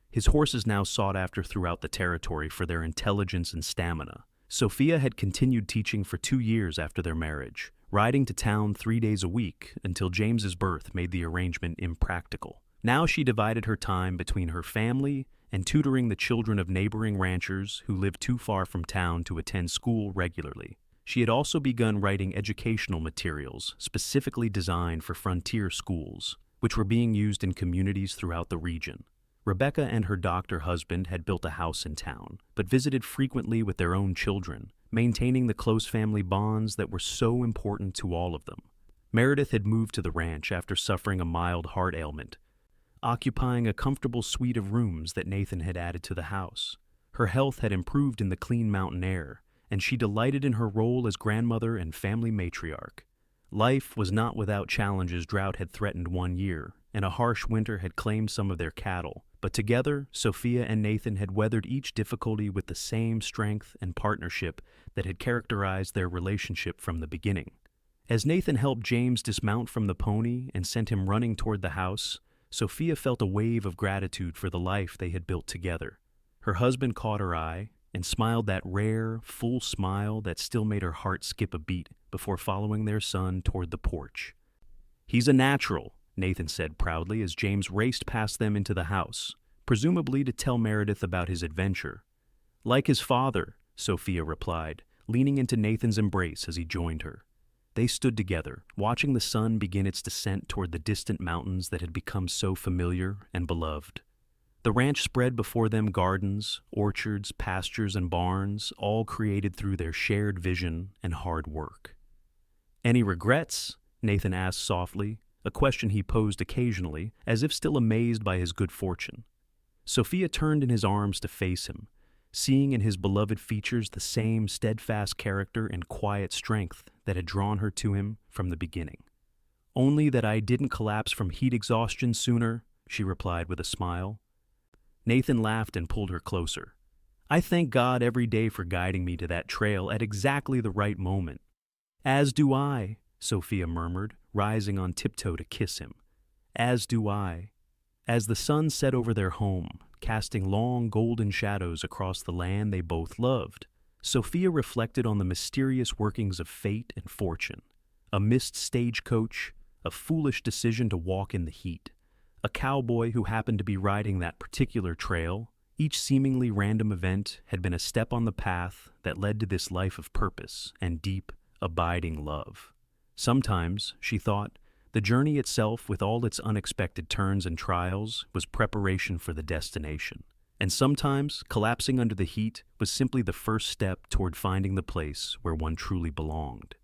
His horses now sought after throughout the territory for their intelligence and stamina. Sophia had continued teaching for 2 years after their marriage, riding to town 3 days a week until James's birth made the arrangement impractical. Now she divided her time between her family and tutoring the children of neighboring ranchers who lived too far from town to attend school regularly. She had also begun writing educational materials specifically designed for frontier schools, which were being used in communities throughout the region. Rebecca and her doctor husband had built a house in town, but visited frequently with their own children, maintaining the close family bonds that were so important to all of them. Meredith had moved to the ranch after suffering a mild heart ailment, occupying a comfortable suite of rooms that Nathan had added to the house. Her health had improved in the clean mountain air, and she delighted in her role as grandmother and family matriarch. Life was not without challenges. Drought had threatened one year, and a harsh winter had claimed some of their cattle. But together, Sophia and Nathan had weathered each difficulty with the same strength and partnership that had characterized their relationship from the beginning. As Nathan helped James dismount from the pony and sent him running toward the house, Sophia felt a wave of gratitude for the life they had built together. Her husband caught her eye and smiled that rare, full smile that still made her heart skip a beat before following their son toward the porch. "He's a natural," Nathan said proudly as James raced past them into the house, presumably to tell Meredith about his adventure. "Like his father," Sophia replied, leaning into Nathan's embrace as he joined her. They stood together, watching the sun begin its descent toward the distant mountains that had become so familiar and beloved. The ranch spread before them gardens, orchards, pastures, and barns, all created through their shared vision and hard work. "Any regrets?" Nathan asked softly, a question he posed occasionally, as if still amazed by his good fortune. Sophia turned in his arms to face him, seeing in his beloved features the same steadfast character and quiet strength that had drawn her to him from the beginning. "Only that I didn't collapse from heat exhaustion sooner," she replied with a smile. Nathan laughed and pulled her closer. "I thank God every day for guiding me to that trail at exactly the right moment." "As do I," Sophia murmured, rising on tiptoe to kiss him. "As do I." As the sun set over their home, casting long golden shadows across the land they both loved, Sophia reflected on the mysterious workings of fate and fortune. A missed stagecoach, a foolish decision to walk in the heat, a cowboy who happened to be riding that particular trail. Each seemingly random event had been a step on the path that led to this life of purpose and deep, abiding love. Sometimes, she thought, the journey itself, with all its unexpected turns and trials, was preparation for the destination. And sometimes, collapsing under the heat was simply the first step toward finding the place where one truly belonged.